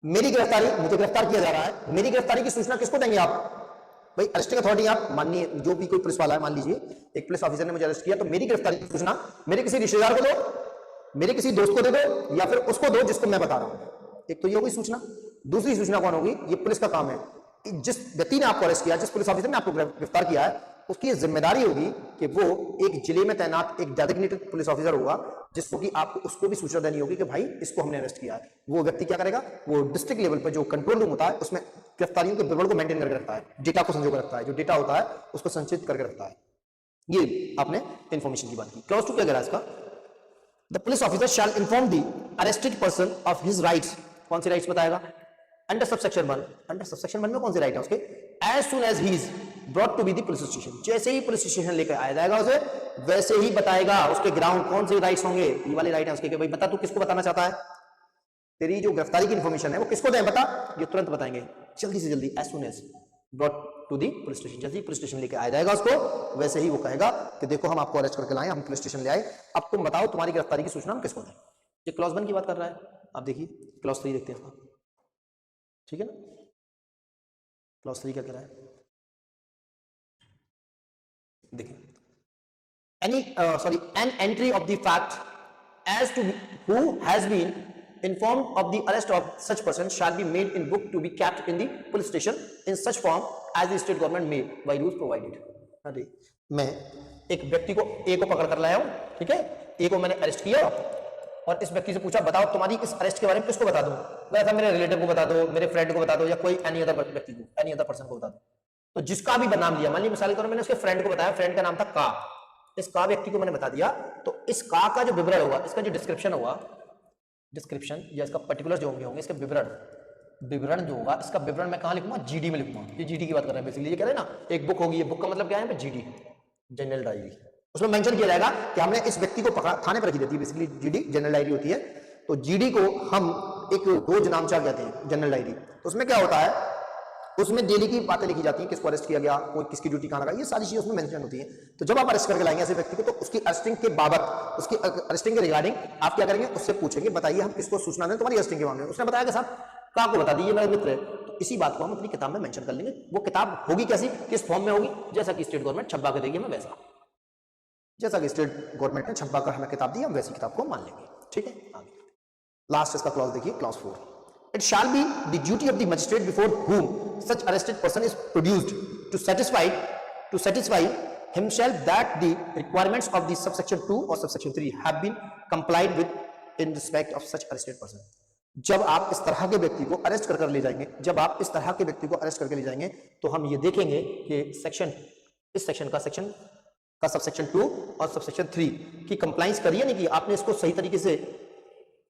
मेरी गिरफ्तारी, मुझे गिरफ्तार किया जा रहा है। मेरी गिरफ्तारी की सूचना किसको देंगे आप भाई, अरेस्टिंग अथॉरिटी। आप मानिए जो भी कोई पुलिस वाला है, मान लीजिए एक पुलिस ऑफिसर ने मुझे अरेस्ट किया, तो मेरी गिरफ्तारी की सूचना मेरे किसी रिश्तेदार को दो, मेरे किसी दोस्त को दे दो, या फिर उसको दो जिसको मैं बता रहा हूं। एक तो ये होगी सूचना। दूसरी सूचना कौन होगी, ये पुलिस का काम है, जिस व्यक्ति ने आपको अरेस्ट किया, जिस पुलिस ऑफिसर ने आपको गिरफ्तार किया है, उसकी जिम्मेदारी होगी कि वो एक जिले में तैनात एक डेजिग्नेटेड पुलिस ऑफिसर होगा, जिसको कि आपको उसको भी सूचना देनी होगी कि भाई इसको हमने अरेस्ट किया है। वो व्यक्ति क्या करेगा, वो डिस्ट्रिक्ट लेवल पर जो कंट्रोल रूम होता है उसमें गिरफ्तारियों के विवरण को मेंटेन करके रखता है, डेटा को संजो कर रखता है, जो डेटा होता है उसको संचित करके रखता है। ये आपने इंफॉर्मेशन की बात की। क्लॉज 2 क्या कह रहा है इसका, the police officer shell inform the arrested person of his rights. कौन से राइट्स बताएगा, अंडर सबसेक्शन 1। अंडर सबसेक्शन 1 में कौन से राइट है उसके, as soon as he is brought to be the police station. जैसे ही पुलिस स्टेशन लेकर आया जाएगा उसे, वैसे ही बताएगा उसके ग्राउंड कौन से राइट्स होंगे। ये वाले राइट है उसके, भाई बता तू किसको बताना चाहता है, तेरी जो गिरफ्तारी की इंफॉर्मेशन है वो किसको दें, बता। ये तुरंत बताएंगे, जल्दी से जल्दी, as soon as brought to the police station. जैसे ही पुलिस स्टेशन लेके आ जाएगा उसको, वैसे ही वो कहेगा कि देखो हम आपको अरेस्ट करके लाए, हम पुलिस स्टेशन ले आए, अब तुम बताओ तुम्हारी गिरफ्तारी की सूचना हम किसको दें। ये क्लॉज 1 की बात कर रहा है। आप देखिए क्लॉज 3 देखते हैं, ठीक है ना। क्लॉज 3 क्या कह रहा है, देखिए, an entry of the fact as to who has been informed of the arrest of such person shall be made in book to be kept in the police station in such form as the state government may by rules provided। अरे मैं एक व्यक्ति को ए को पकड़ कर लाया हूं, ठीक है, ए को मैंने अरेस्ट किया और इस व्यक्ति से पूछा बताओ तुम्हारी इस अरेस्ट के बारे में किसको बता दूं, वैसा मेरे रिलेटिव को बता दो, मेरे फ्रेंड को बता दो, या कोई एनी अदर व्यक्ति को, एनी अदर पर्सन को बता दो। तो जिसका भी नाम लिया, मान लीजिए मिसाल के तौर पर मैंने उसके फ्रेंड को बताया, फ्रेंड का नाम था का, इस का व्यक्ति को मैंने बता दिया, तो इस का जो विवरण होगा, इसका जो डिस्क्रिप्शन होगा, डिस्क्रिप्शन या इसका पर्टिकुलर जो होंगे इसके विवरण जो होगा, इसका विवरण मैं कहां लिखूंगा, जीडी में लिखूंगा। ये जीडी की बात कर रहे हैं बेसिकली, ये कह रहे हैं ना एक बुक होगी, ये बुक का मतलब क्या है, जीडी, जनरल डायरी। उसमें मेंशन किया जाएगा कि हमने इस व्यक्ति को पकड़ा, थाने पर रखी देती है बेसिकली जीडी, जनरल डायरी होती है। तो जीडी को हम एक रोज नामचा कहते हैं, जनरल डायरी। तो उसमें क्या होता है, उसमें डेली की बातें लिखी जाती हैं, किसको अरेस्ट किया गया, कोई किसकी ड्यूटी कहां लगा, ये सारी चीजें उसमें मेंशन होती हैं। तो जब आप अरेस्ट करके लाएंगे ऐसे व्यक्ति को, तो उसकी अरेस्टिंग के बाबत, उसकी अरेस्टिंग के रिगार्डिंग आप क्या करेंगे, उससे पूछेंगे बताइए हम किसको सूचना दें तुम्हारी अरेस्टिंग के मामले में। उसने बताया कि साहब का को बता दीजिए, मेरा मित्र है। तो इसी बात को हम अपनी किताब में मेंशन कर लेंगे। वो किताब होगी कैसी, किस फॉर्म में होगी, जैसा कि स्टेट गवर्नमेंट छपवा के देगी हमें, वैसा जैसा कि स्टेट गवर्नमेंट ने छपवा कर हमें किताब दी, हम वैसी किताब को मान लेंगे। ठीक है, आगे लास्ट इसका क्लॉज देखिए, clause 4। It shall be the duty of the magistrate before whom such arrested person is produced to satisfy himself that the requirements of the subsection 2 or subsection 3 have been complied with in respect of such arrested person। जब आप इस तरह के व्यक्ति को arrest कर ले जाएंगे, जब आप इस तरह के व्यक्ति को अरेस्ट करके ले जाएंगे, तो हम ये देखेंगे कि इस सेक्शन का सबसेक्शन 2 और सबसेक्शन 3 की कंप्लाइंस करिए नहीं की, आपने इसको सही तरीके से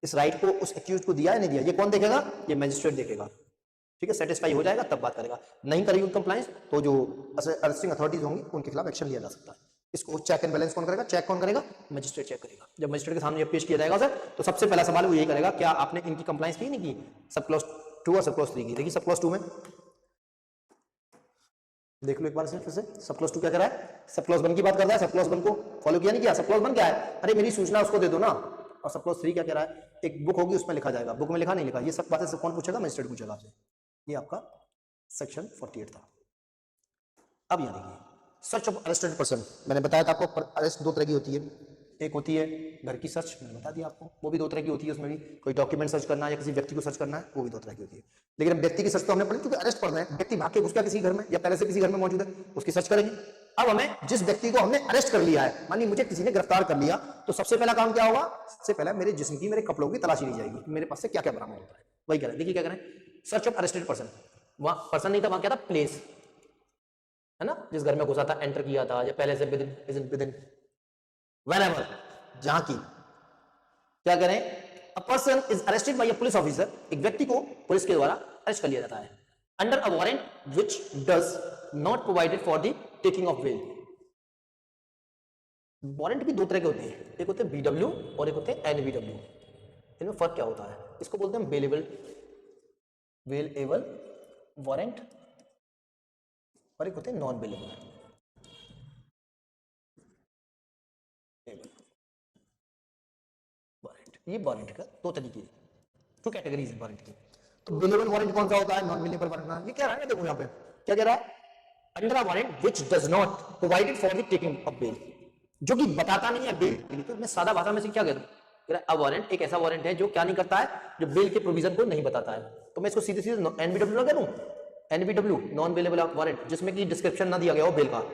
इस राइट को उस एक्यूज को दिया है नहीं दिया, ये कौन देखेगा, ये मैजिस्ट्रेट देखेगा। ठीक है, सेटिस्फाई हो जाएगा तब बात करेगा, नहीं करेगी कंप्लाइंस तो जो अरेस्टिंग अथॉरिटीज होंगी उनके खिलाफ एक्शन लिया जा सकता है। इसको चेक एंड बैलेंस कौन करेगा, चेक कौन करेगा, मैजिस्ट्रेट चेक करेगा। जब मैजिस्ट्रेट के सामने पेश किया जाएगा सर, तो सबसे पहला सवाल वो यही करेगा क्या आपने इनकी कंप्लाइंस की नहीं की, सब क्लॉज 2 और सब क्लॉज 3 की। देखिए सब क्लॉज 2 में देख लो एक बार से फिर से, सब क्लॉज 2 क्या कर रहा है, सब क्लॉज 1 की बात कर रहा है, सब क्लॉज 1 को फॉलो किया नहीं किया, सब क्लॉज 1 क्या है, अरे मेरी सूचना उसको दे दो ना। और सब क्लॉज 3 क्या कह रहा है, एक बुक होगी उसमें लिखा जाएगा, बुक में लिखा नहीं लिखा, ये सब बातें सब कौन पूछेगा, मजिस्ट्रेट पूछेगा आपसे। ये आपका सेक्शन 48 था। अब यहाँ देखिए सर्च ऑफ अरेस्टेड पर्सन, मैंने बताया था आपको अरेस्ट 2 तरह की होती है, एक होती है घर की सर्च, मैंने बता दिया आपको, वो भी 2 तरह की होती है, उसमें भी कोई डॉक्यूमेंट सर्च करना है या किसी व्यक्ति को सर्च करना है, वो भी 2 तरह की होती है। लेकिन अब व्यक्ति की सर्च तो हमने पढ़ी, क्योंकि अरेस्ट पढ़ रहे हैं, व्यक्ति भाग के घुस गया किसी घर में या पहले से किसी घर में मौजूद है, उसकी सर्च करेंगे। अब हमें जिस व्यक्ति को हमने अरेस्ट कर लिया है, मानिए मुझे किसी ने गिरफ्तार कर लिया, तो सबसे पहला काम क्या होगा, सबसे पहला मेरे जिस्म की, मेरे कपड़ों की तलाशी ली जाएगी, मेरे पास से क्या क्या बरामद होता है, वही कह रहे हैं। देखिए क्या करें, सर्च ऑफ अरेस्टेड पर्सन, वहां पर्सन नहीं था, वहां क्या था, प्लेस है ना, जिस घर में घुसा था, एंटर किया था, या पहले से विदिन व्हेनेवर, जहां की, क्या करें, अ person is arrested bye a police officer, एक व्यक्ति को पुलिस के द्वारा अरेस्ट कर लिया जाता है, under a warrant which does not provided for the taking of bail. Warrant भी 2 तरह के होते हैं, एक होते हैं बीडब्ल्यू और एक होते हैं एनबीडब्ल्यू। इनमें फर्क क्या होता है, इसको बोलते हैं बेलेबल वारंट और एक होते हैं नॉन बेलेबल। ये वारंट का 2 तरीके, 2 कैटेगरीज है वारंट की। तो बेलेबल वारंट कौन सा होता है, नॉन बेलेबल वारंट, ये कह रहा है ना, देखो यहाँ पे क्या कह रहा है, under a warrant which does not provided for the taking of bail, जो कि बताता नहीं है बेल के लिए। तो मैं सादा भाषा में से क्या कह दूं, कह रहा है अ वारंट एक ऐसा वारंट है जो क्या नहीं करता है, जो बेल के प्रोविजन को नहीं बताता है। तो मैं इसको सीधे सीधे एनबीडब्ल्यू ना कह दूं, एनबीडब्ल्यू नॉन बेलेबल वारंट, जिसमें कि डिस्क्रिप्शन ना दिया गया हो बेल का।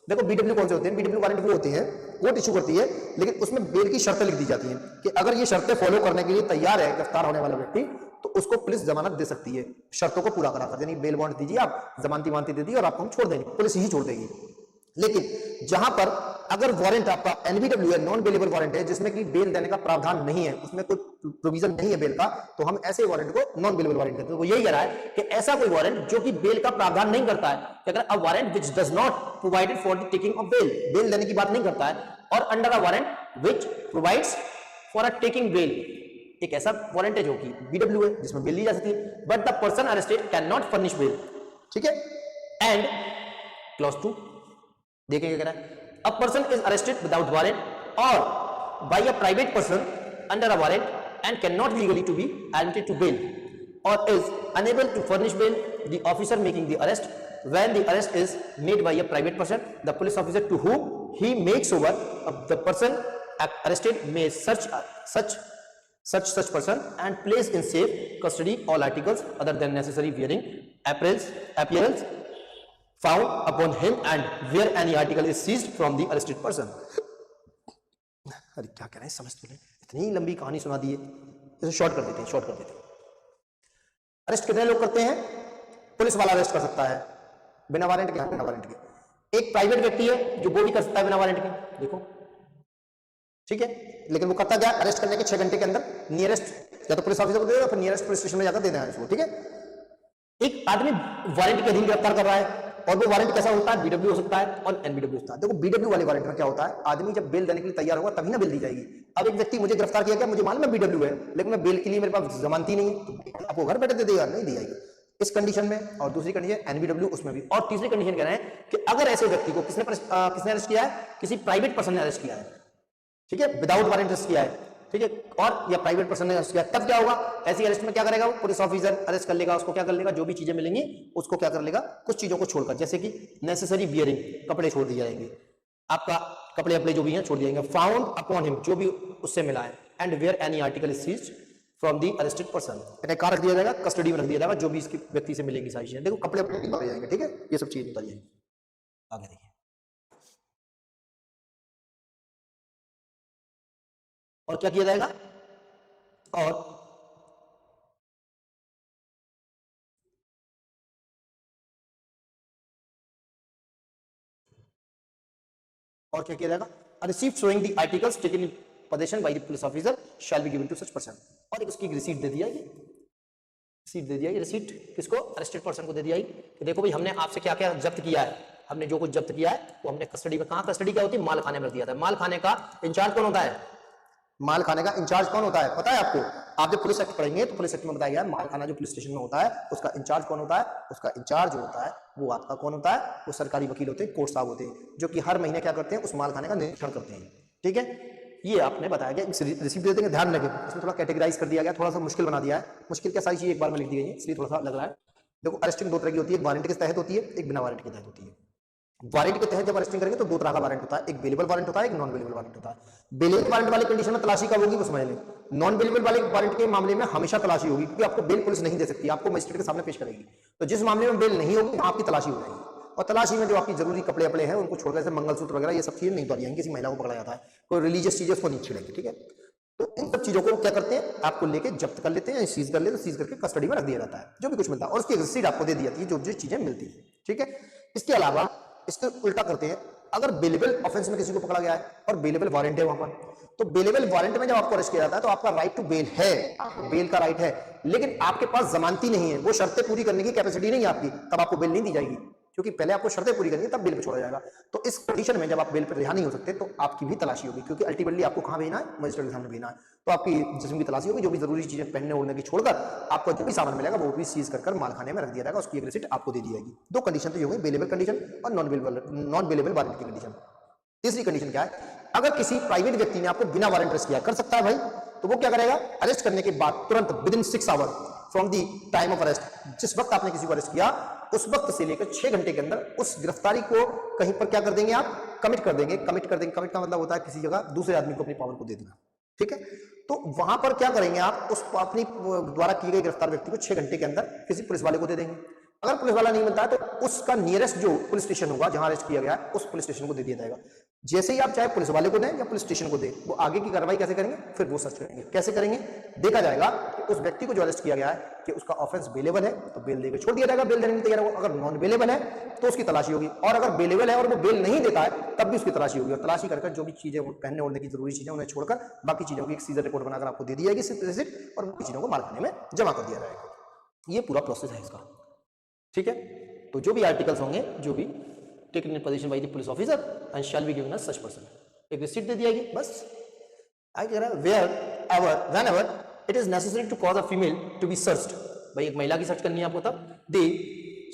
देखो बीडब्ल्यू कौन से होते हैं, बीडब्ल्यू वारंट वो होते हैं, कोर्ट इशू करती है, लेकिन उसमें बेल की शर्तें लिख दी जाती हैं कि अगर ये शर्तें फॉलो करने के लिए तैयार है गिरफ्तार होने वाला व्यक्ति, तो उसको पुलिस जमानत दे सकती है, शर्तों को पूरा कराकर, यानी बेल बॉन्ड दीजिए आप, जमानती वानती दे दी और आपको हम छोड़ देंगे, पुलिस ही छोड़ देगी। लेकिन जहां पर अगर वारंट आपका एनबीडब्ल्यू है, नॉन बेलेबल वारंट है, जिसमें कि बेल देने का प्रावधान नहीं है, उसमें कोई प्रोविजन नहीं है बेल का, तो हम ऐसे वारंट को नॉन बेलेबल वारंट कहते हैं। वो यही कह रहा है कि ऐसा कोई वारंट जो कि बेल का प्रावधान नहीं करता है, कि अगर a warrant which does not provided for the taking of bail, bail देने की बात नहीं करता है, और under a warrant which provides for a taking bail, एक ऐसा वारंट है जो कि बीडब्ल्यू है, जिसमें बेल ली जा सकती है, but the person arrested can not furnish bail, ठीक है। एंड क्लॉज 2 देखिए क्या कह रहा है, a person is arrested without warrant or by a private person under a warrant and cannot legally to be admitted to bail or is unable to furnish bail, the officer making the arrest, when the arrest is made by a private person, the police officer to whom he makes over the person arrested may search such person and place in safe custody all articles other than necessary wearing apparels found upon him and where any article is seized from the arrested person। अरे क्या कह रहे हैं समझ तो नहीं, इतनी लंबी कहानी सुना दी है, इसे शॉर्ट कर देते हैं। अरेस्ट कितने लोग करते हैं, पुलिस वाला अरेस्ट कर सकता है बिना वारंट के, बिना वारंट के। एक प्राइवेट व्यक्ति है जो वो भी कर सकता है बिना वारंट के, देखो ठीक है, लेकिन वो करता क्या, अरेस्ट करने के 6 घंटे के अंदर नियरेस्ट या तो पुलिस ऑफिसर को दे देगा, फिर नियरेस्ट पुलिस स्टेशन में जाकर दे देना इसको, ठीक है। एक आदमी वारंट के अधीन गिरफ्तार कर रहा है, और वो वारंट कैसा होता है, बीडब्ल्यू हो सकता है और एनबीडब्ल्यू होता है। देखो बीडब्ल्यू वाले वारंट में क्या होता है, आदमी जब बेल देने के लिए तैयार होगा तभी ना बेल दी जाएगी। अब एक व्यक्ति मुझे गिरफ्तार किया, क्या मुझे मालूम है बीडब्ल्यू है, लेकिन मैं बेल के लिए मेरे पास जमानती नहीं है, तो आपको घर बैठे दे देगा, नहीं दी जाएगी इस कंडीशन में। और दूसरी कंडीशन एनबीडब्ल्यू, उसमें भी। और तीसरी कंडीशन कह रहे हैं कि अगर ऐसे व्यक्ति को किसने अरेस्ट किया है, किसी प्राइवेट पर्सन ने अरेस्ट किया है, ठीक है, विदाउट वारंट अरेस्ट किया है, ठीक है, और या प्राइवेट पर्सन ने अरेस्ट किया, तब क्या होगा, ऐसी अरेस्ट में क्या करेगा वो, पुलिस ऑफिसर अरेस्ट कर लेगा उसको, क्या कर लेगा, जो भी चीजें मिलेंगी उसको क्या कर लेगा, कुछ चीजों को छोड़कर, जैसे कि नेसेसरी बियरिंग, कपड़े छोड़ दिए जाएंगे, आपका कपड़े अपने जो भी हैं छोड़ दिए जाएंगे, फाउंड अपॉन हिम, जो भी उससे मिला है, and where any article is seized from the arrested person, कहाँ रख दिया जाएगा, कस्टडी में रख दिया जाएगा, जो भी इसके व्यक्ति से मिलेंगी सारी चीजें। देखो कपड़े अपने निकाले जाएंगे, ठीक है, ये सब चीजें बताइए आगे। देखिए और क्या किया जाएगा, और क्या किया जाएगा, receipt showing the articles taken in possession by the police officer shall be given to such person, और एक उसकी रिसीट दे दिया, रिसीट दे दिया, रिसीट किसको, अरेस्टेड पर्सन को दे दिया कि देखो भाई हमने आपसे क्या क्या जब्त किया है, हमने जो कुछ जब्त किया है वो हमने कस्टडी में, कहां कस्टडी क्या होती है, माल खाने में रख दिया था। माल खाने का इंचार्ज कौन होता है, माल खाने का इंचार्ज कौन होता है पता है आपको, आप जब पुलिस एक्ट पढ़ेंगे तो पुलिस एक्ट में बताया गया है मालखाना जो पुलिस स्टेशन में होता है उसका इंचार्ज कौन होता है, उसका इंचार्ज जो होता है वो आपका कौन होता है, वो सरकारी वकील होते हैं, कोर्ट साहब होते हैं, जो कि हर महीने क्या करते हैं, उस मालखाने का निरीक्षण करते हैं। ठीक है, ये आपने बताया गया रिसीप्ट दे देंगे, ध्यान रखें इसमें थोड़ा कैटेगराइज कर दिया गया, थोड़ा सा मुश्किल बना दिया है, मुश्किल क्या सारी चीज एक बार में लिख दी गई है इसलिए थोड़ा सा लग रहा है। देखो अरेस्टिंग दो तरह की होती है, एक वारंट के तहत होती है, एक बिना वारंट के तहत होती है। वारंट के तहत जब अरेस्टिंग करेंगे तो दो तरह का वारंट होता है, एक बेलेबल वारंट होता है, एक नॉन बेलेबल वारंट होता है। बेलेबल वारंट वाली कंडीशन में तलाशी कब होगी वो समझ लें, नॉन बेलेबल वाले वारंट के मामले में हमेशा तलाशी होगी, क्योंकि आपको बेल पुलिस नहीं दे सकती, आपको मजिस्ट्रेट के सामने पेश करेगी। तो जिस मामले में बेल नहीं होगी आपकी तलाशी हो जाएगी, और तलाशी में जो आपकी जरूरी कपड़े अपड़े हैं उनको छोड़कर जैसे मंगलसूत्र वगैरह ये सब चीजें नहीं उतारी जाएंगी, किसी महिला को पकड़ा जाता है, कोई रिलीजियस चीजें उसको नहीं छेड़ेंगे। ठीक है, तो इन सब चीजों को क्या करते हैं, आपको लेके जब्त कर लेते हैं, सीज कर लेते हैं, सीज करके कस्टडी में रख दिया जाता है, जो भी कुछ मिलता है, और उसकी रिसीट आपको दे दी जाती है जो जो चीजें मिलती है। ठीक है, इसके अलावा इसको उल्टा करते हैं, अगर बेलेबल ऑफेंस में किसी को पकड़ा गया है और बेलेबल वारंट है वहां पर, तो बेलेबल वारंट में जब आपको अरेस्ट किया जाता है तो आपका राइट टू बेल है, बेल का राइट है, लेकिन आपके पास जमानती नहीं है, वो शर्तें पूरी करने की कैपेसिटी नहीं है आपकी, तब आपको बेल नहीं दी जाएगी, क्योंकि पहले आपको शर्तें पूरी करनी है तब बेल पे छोड़ा जाएगा। तो इस कंडीशन में जब आप बेल पर रिहा नहीं हो सकते तो आपकी भी तलाशी होगी, क्योंकि अल्टीमेटली आपको कहां भेजना है, मजिस्ट्रेट के सामने भेजना है, तो आपकी जिस्म की तलाशी होगी, जो भी जरूरी चीजें पहनने ओढ़ने की छोड़कर आपको जो भी सामान मिलेगा वो भी सीज कर मालखाने में रख दिया जाएगा, उसकी एक रिसीट आपको दे दी जाएगी। दो कंडीशन तो ये हो गई, बेलेबल कंडीशन और नॉन बेलेबल वारंट की कंडीशन। तीसरी कंडीशन क्या है, अगर किसी प्राइवेट व्यक्ति ने आपको बिना वारंट अरेस्ट किया, कर सकता है भाई, तो वो क्या करेगा, अरेस्ट करने के बाद तुरंत within 6 our from the time of arrest, जिस वक्त आपने किसी को अरेस्ट किया उस वक्त से लेकर 6 घंटे के अंदर उस गिरफ्तारी को कहीं पर क्या कर देंगे आप, कमिट कर देंगे। कमिट का मतलब होता है किसी जगह दूसरे आदमी को अपनी पावर को दे देना। ठीक है, तो वहां पर क्या करेंगे आप, उस अपनी द्वारा की गई गिरफ्तार व्यक्ति को 6 घंटे के अंदर किसी पुलिस वाले को दे देंगे। अगर पुलिस वाला नहीं मिलता है तो उसका नियरेस्ट जो पुलिस स्टेशन होगा जहां अरेस्ट किया गया है उस पुलिस स्टेशन को दे दिया जाएगा। जैसे ही आप चाहे पुलिस वाले को दें या पुलिस स्टेशन को दें, वो आगे की कार्रवाई कैसे करेंगे, फिर वो सर्च करेंगे। कैसे करेंगे, देखा जाएगा कि उस व्यक्ति को जो अरेस्ट किया गया है कि उसका ऑफेंस बेलेबल है तो बेल देकर छोड़ दिया जाएगा, बेल देने में तैयार होगा। अगर नॉन बेलेबल है तो उसकी तलाशी होगी, और अगर बेलेबल है और वो बेल नहीं देता है तब भी उसकी तलाशी होगी, और तलाशी कर जो भी चीजें पहनने ओढ़ने की जरूरी चीजें उन्हें छोड़कर बाकी चीजों की एक सीजर रिपोर्ट बनाकर आपको दे दी जाएगी रिसिप्ट, और बाकी चीजों को मालखाने में जमा कर दिया जाएगा। ये पूरा प्रोसेस है इसका। ठीक है, तो जो भी आर्टिकल्स होंगे, जो भी taken in possession by the police officer and shall be given as such person, एक रिसीट दे दिया गया बस। आई कह रहा है wherever whenever it is necessary to cause a female to be searched, भाई एक महिला की सर्च करनी है आपको, तब the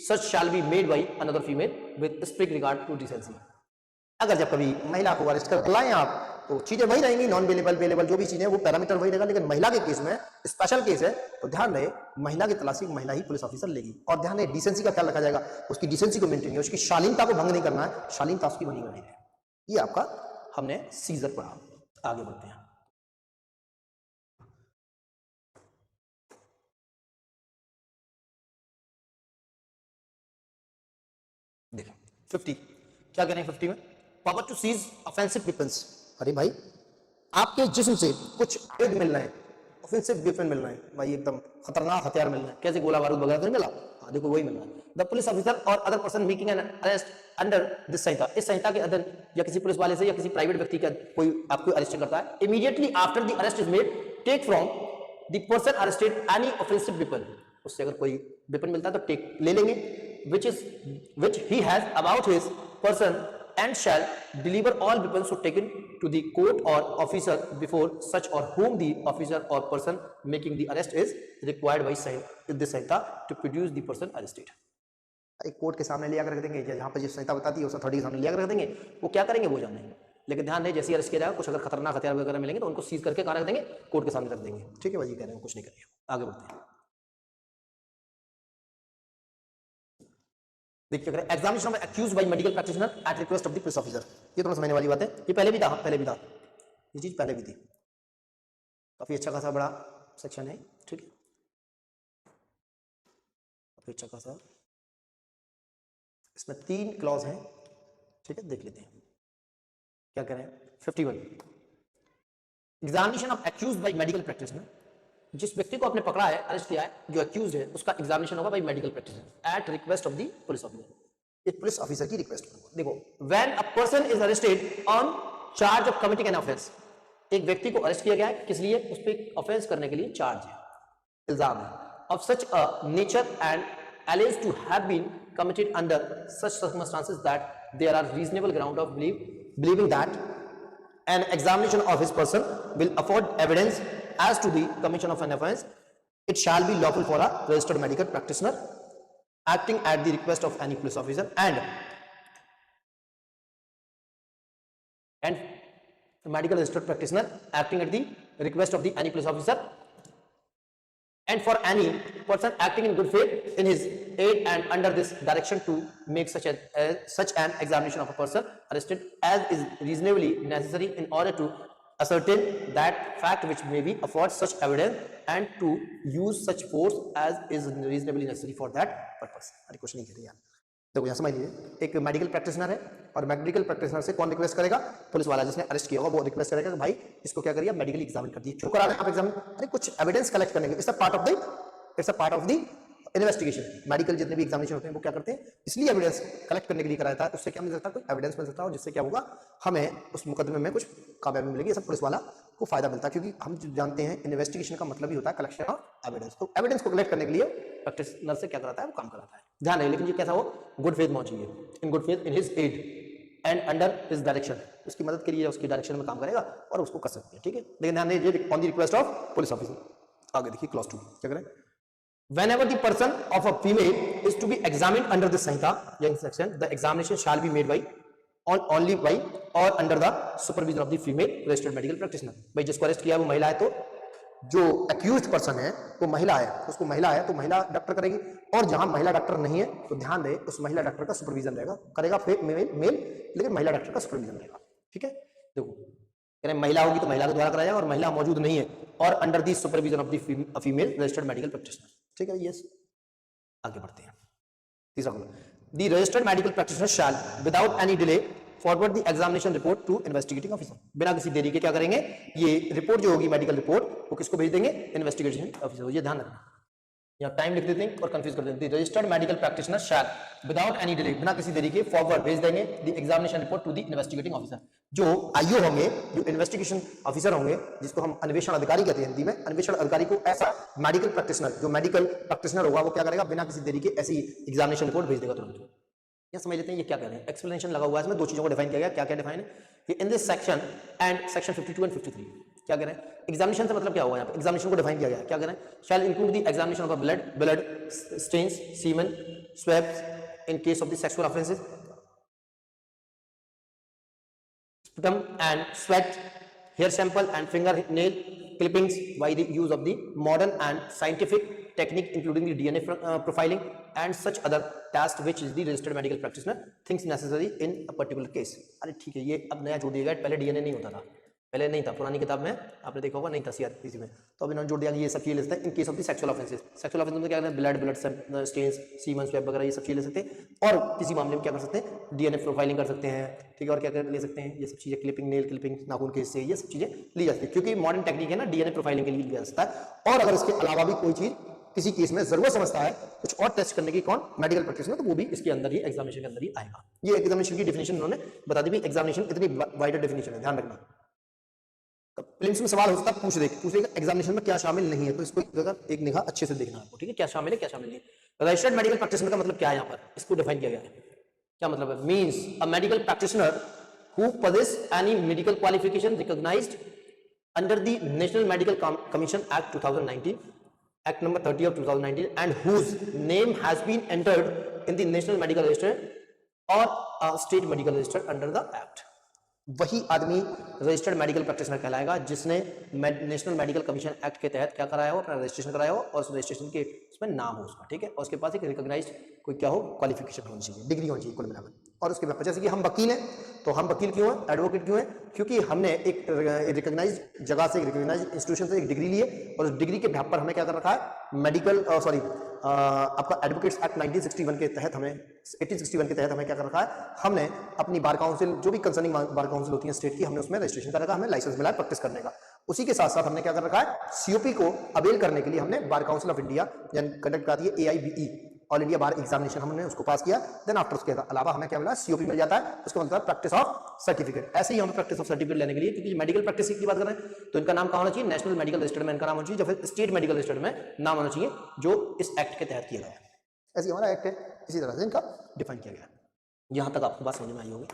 search shall be made by another female with strict regard to decency. अगर जब कभी महिला को अरेस्ट कर लाएं आप तो चीजें वही रहेंगी, नॉन बेलेबल बेलेबल जो भी चीजें वो पैरामीटर वही रहेगा, लेकिन महिला के केस में स्पेशल केस है तो ध्यान रहे महिला की तलाशी महिला ही पुलिस ऑफिसर लेगी, और ध्यान रहे डिसेंसी का ख्याल रखा जाएगा, उसकी डिसेंसी को मेंटेन, उसकी शालीनता को भंग नहीं करना है, शालीनता उसकी बनी रहनी है। ये आपका हमने सीजर पढ़ा। आगे बढ़ते हैं। देखिए 50 क्या कह रहे हैं 50 में, power to seize offensive weapons. अरे भाई आपके जिस्म से कुछ आयुध मिल रहे हैं, ऑफेंसिव वेपन मिल रहे हैं, भाई एकदम खतरनाक हथियार मिल रहे हैं, कैसे गोला बारूद वगैरह तो नहीं मिला, हाँ देखो वही मिल रहा है। द पुलिस ऑफिसर और other person making an arrest under this Sanhita, इस संहिता के अधीन या किसी पुलिस वाले से या किसी प्राइवेट व्यक्ति का कोई आपको अरेस्ट करता है, immediately after the arrest is made take from the person arrested any offensive weapon, उससे अगर कोई वेपन मिलता है तो टेक ले लेंगे, which he has about his person and shall deliver all weapons so taken to the court or officer before such or whom the officer or person making the arrest is required by this Samhita to produce the person arrested। एक court के सामने लिया कर रख देंगे, जहां पर जिस संहिता बताती है उस अथॉरिटी के सामने लिया कर रख देंगे, वो क्या करेंगे वो जानेंगे, लेकिन ध्यान दें जैसे ही अरेस्ट किया जाएगा कुछ अगर खतरनाक हथियार वगैरह मिलेंगे तो उनको सीज करके कहां रख देंगे, कोर्ट के सामने रख देंगे। ठीक है भाई, कह रहे हैं कुछ नहीं करेंगे। आगे बढ़ते हैं। देखिए examination of accused by medical practitioner at request of the police officer, ये थोड़ा समझने वाली बात है, ये पहले भी था, पहले भी था, ये चीज पहले भी थी, काफी अच्छा खासा बड़ा सेक्शन है। ठीक है, काफी अच्छा खासा, इसमें 3 क्लॉज हैं। ठीक है, देख लेते हैं क्या कह रहे हैं। 51 examination of accused by medical practitioner, जिस व्यक्ति को आपने पकड़ा है, अरेस्ट किया है, जो एक्यूज्ड है, उसका एग्जामिनेशन होगा by medical practitioner at request of the police officer, एक पुलिस ऑफिसर की रिक्वेस्ट पर। देखो when a person is arrested on charge of committing an offence, एक व्यक्ति को अरेस्ट किया गया है किस लिए, उस पर ऑफेंस करने के लिए चार्ज है, इल्जाम है, of such a nature and alleged to have been committed under such circumstances that there are reasonable ground of believing that an examination of his person will afford evidence as to the commission of an offence, it shall be lawful for a registered medical practitioner acting at the request of any police officer and medical registered practitioner acting at the request of the any police officer and for any person acting in good faith in his aid and under this direction to make such an examination of a person arrested as is reasonably necessary in order to ascertain that fact which may be afford such evidence and to use such force as is reasonably necessary for that purpose. अरे कुछ नहीं कह रही यार, देखो यहाँ समझ लीजिए, एक मेडिकल प्रैक्टिशनर है और मेडिकल प्रैक्टिशनर से कौन रिक्वेस्ट करेगा? पुलिस वाला जिसने अरेस्ट किया होगा वो रिक्वेस्ट करेगा कि भाई इसको क्या करिए, मेडिकली एग्जामिन कर दिए। क्यों करा रहे हैं आप एग्जामिन? अरे कुछ एविडेंस कलेक्ट करने के, it's a part of the investigation. Medical जितने भी एग्जामिनेशन होते हैं वो क्या करते हैं, इसलिए एविडेंस कलेक्ट करने के लिए कराया था। उससे क्या मिल सकता है, कोई एविडेंस मिल सकता है और जिससे क्या होगा, हमें उस मुकदमे में कुछ कामयाबी मिलेगी। ये सब पुलिस वाला को फायदा मिलता है, क्योंकि हम जानते हैं इन्वेस्टिगेशन का मतलब ही होता है कलेक्शन ऑफ एविडेंस। तो एविडेंस को कलेक्ट करने के लिए प्रैक्टिशनर से क्या कराता है, वो काम कराता है। ध्यान रहे, लेकिन ये कैसा हो, गुड फेथ होना चाहिए, in good faith in his aid and under his direction, उसकी मदद के लिए उसकी डायरेक्शन में काम करेगा और उसको कर सकते हैं। ठीक है, लेकिन ध्यान रहे, on the request of police officer. आगे देखिए क्लॉज 2 क्या करें, whenever the person of a female is to be examined under this संहिता या section, the examination shall be made by only by or under the supervision of the female registered medical practitioner। भाई जिसको arrest किया वो महिला है, तो जो accused person है वो महिला है, उसको महिला है तो महिला डॉक्टर करेगी, और जहां महिला डॉक्टर नहीं है तो ध्यान दे उस महिला डॉक्टर का सुपरविजन रहेगा, करेगा मेल, लेकिन महिला डॉक्टर का सुपरविजन रहेगा। ठीक है, देखो कह रहे महिला होगी तो महिला के द्वारा कराया जाएगा, और महिला मौजूद नहीं है और under the supervision of the female registered medical practitioner. ठीक है, यस, आगे बढ़ते हैं। तीसरा question, the registered medical practitioner shall without any delay forward the examination report to investigating officer. बिना किसी देरी के क्या करेंगे, ये रिपोर्ट जो होगी मेडिकल रिपोर्ट वो किसको भेज देंगे, इन्वेस्टिगेशन ऑफिसर। ये ध्यान रखना, यहाँ टाइम लिख देते हैं और कंफ्यूज कर देते हैं। Registered medical practitioner shall without any delay, बिना किसी देरी के फॉरवर्ड भेज देंगे the examination report to the investigating officer. जो आईओ होंगे, जो इन्वेस्टिगेशन ऑफिसर होंगे, जिसको हम अन्वेषण अधिकारी कहते हैं हिंदी में, अन्वेषण अधिकारी को ऐसा मेडिकल प्रैक्टिशनर, जो मेडिकल प्रैक्टिशनर होगा वो क्या करेगा, बिना किसी देरी के ऐसी एग्जामिनेशन रिपोर्ट भेज देगा तुरंत। ये समझ लेते हैं ये क्या कह रहे हैं, एक्सप्लेनेशन लगा हुआ है इसमें, दो चीजों को डिफाइन किया गया। क्या क्या डिफाइन है, in this section and section 52 and 53 क्या कह रहे हैं, एग्जामिनेशन से मतलब क्या हुआ, यहाँ पे एग्जामिनेशन को डिफाइन किया गया है। क्या कह रहे हैं, shall include the examination of blood stains, semen, swabs in case of the sexual offences, sputum and sweat, hair sample and fingernail clippings by the use of the modern and scientific technique including the DNA profiling and such other tests which is the registered medical practitioner thinks necessary in a particular case। अरे ठीक है, ये अब नया जोड़ दिया गया, पहले DNA नहीं होता था, पहले नहीं था, पुरानी किताब में आपने देखा होगा नहीं था सीआरपीसी में, तो अब इन्होंने जोड़ दिया कि ये सब चीजें ले सकते हैं इन case of the sexual offences. Sexual offence में क्या करते हैं, ब्लड स्टेन्स, सीमन, स्वैब वगैरह ये सब चीजें ले सकते हैं, और किसी मामले में क्या कर सकते हैं, डीएनए प्रोफाइलिंग कर सकते हैं। ठीक है, और क्या कर ले सकते हैं, ये सब चीजें, क्लिपिंग, नेल क्लिपिंग, नाखून के हिस्से, ये सब चीजें ली जा सकती है, क्योंकि मॉडर्न टेक्निक है ना, डीएनए प्रोफाइलिंग के लिए लिया जा सकता है। और अगर इसके अलावा भी कोई चीज किसी केस में जरूरत समझता है कुछ और टेस्ट करने की, कौन, मेडिकल प्रैक्टिशनर, तो वो भी इसके अंदर ही, एग्जामिनेशन के अंदर ही आएगा। ये एग्जामिनेशन की डेफिनेशन उन्होंने बता दी, एग्जामिनेशन इतनी वाइडर डेफिनेशन है, ध्यान रखना। प्रीलिम्स में सवाल हो सकता है, पूछ देगा एग्जामिनेशन में क्या शामिल नहीं है, तो इसको एक निगाह अच्छे से देखना आपको। ठीक है, क्या शामिल है क्या शामिल नहीं है। रजिस्टर्ड मेडिकल प्रैक्टिशनर का मतलब क्या है, यहाँ पर इसको डिफाइन किया गया है। क्या मतलब है, means a medical practitioner who possess any medical qualification recognized under the National Medical Commission Act 2019, Act number 30 of 2019, and whose name has been entered in the National Medical Register or State Medical Register under the Act। वही आदमी registered medical practitioner कहलाएगा जिसने national medical commission act के तहत क्या कराया हो, अपना रजिस्ट्रेशन कराया हो, और उस रजिस्ट्रेशन के उसमें नाम हो उसका। ठीक है, और उसके पास एक रिकॉग्नाइज्ड कोई क्या हो, क्वालिफिकेशन होनी चाहिए, डिग्री होनी चाहिए कुल मिलाकर। और उसके बाद जैसे कि हम वकील हैं, तो हम वकील क्यों हैं, एडवोकेट क्यों हैं, क्योंकि हमने एक रिकॉग्नाइज्ड जगह से, एक रिकॉग्नाइज्ड इंस्टीट्यूशन से एक डिग्री ली है, और उस डिग्री के बेस पर हमें क्या कर रखा है, मेडिकल आपका एडवोकेट्स एक्ट 1961 के तहत हमें 1861 के तहत हमें क्या कर रखा है, हमने अपनी बार काउंसिल, जो भी कंसर्निंग बार काउंसिल होती है स्टेट की, हमने उसमें रजिस्ट्रेशन कर रखा, हमें लाइसेंस मिला है प्रैक्टिस करने का। उसी के साथ साथ हमने क्या कर रखा है, सीओपी को अवेल करने के लिए हमने bar council of India conduct कराती है, AIBE, ऑल इंडिया बार एग्जामिनेशन, हमने उसको पास किया। देन आफ्टर उसके अलावा हमें क्या मिला, सीओपी मिल जाता है, उसका मतलब प्रैक्टिस ऑफ सर्टिफिकेट। ऐसे ही हमें प्रैक्टिस ऑफ सर्टिफिकेट लेने के लिए, क्योंकि मेडिकल प्रैक्टिस की बात कर रहे हैं, तो इनका नाम कहाँ होना चाहिए, नेशनल मेडिकल रजिस्टर में इनका नाम होना चाहिए, या फिर स्टेट मेडिकल रजिस्टर में नाम होना चाहिए, जो इस एक्ट के तहत किया गया है। ऐसे हमारा एक्ट है, इसी तरह से इनका डिफाइन किया गया है। यहां तक आपको बात समझ में आई होगी।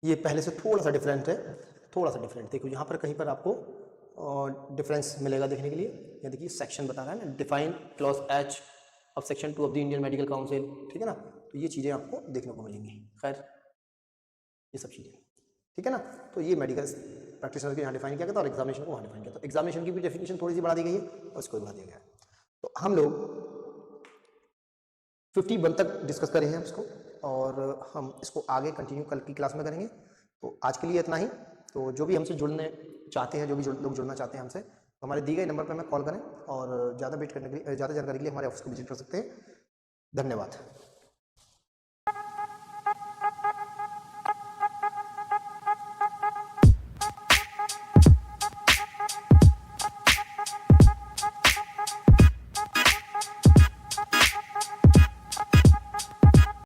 ये पहले से थोड़ा सा डिफरेंट है, थोड़ा सा डिफरेंट। देखो यहाँ पर कहीं पर आपको डिफरेंस मिलेगा देखने के लिए। ये देखिए सेक्शन बता रहा है ना, define clause H of section 2 of the Indian medical council, ठीक है ना। तो ये चीज़ें आपको देखने को मिलेंगी। खैर ये सब चीज़ें, ठीक है ना। तो ये मेडिकल प्रैक्टिशनर के यहाँ डिफाइन किया गया था और एग्जामिनेशन को वहाँ डिफाइन किया। तो एग्जामिनेशन की भी डेफिनेशन थोड़ी सी बढ़ा दी गई है और इसको बढ़ा दिया गया है। तो हम लोग 51 तक डिस्कस करें हैं इसको, और हम इसको आगे कंटिन्यू कल की क्लास में करेंगे। तो आज के लिए इतना ही। तो जो भी हमसे जुड़ने चाहते हैं, जो भी लोग जुड़ना चाहते हैं हमसे, तो हमारे दी गए नंबर पर हमें कॉल करें, और ज़्यादा वेट करने के लिए, ज़्यादा जानकारी के लिए हमारे ऑफिस को विजिट कर सकते हैं। धन्यवाद।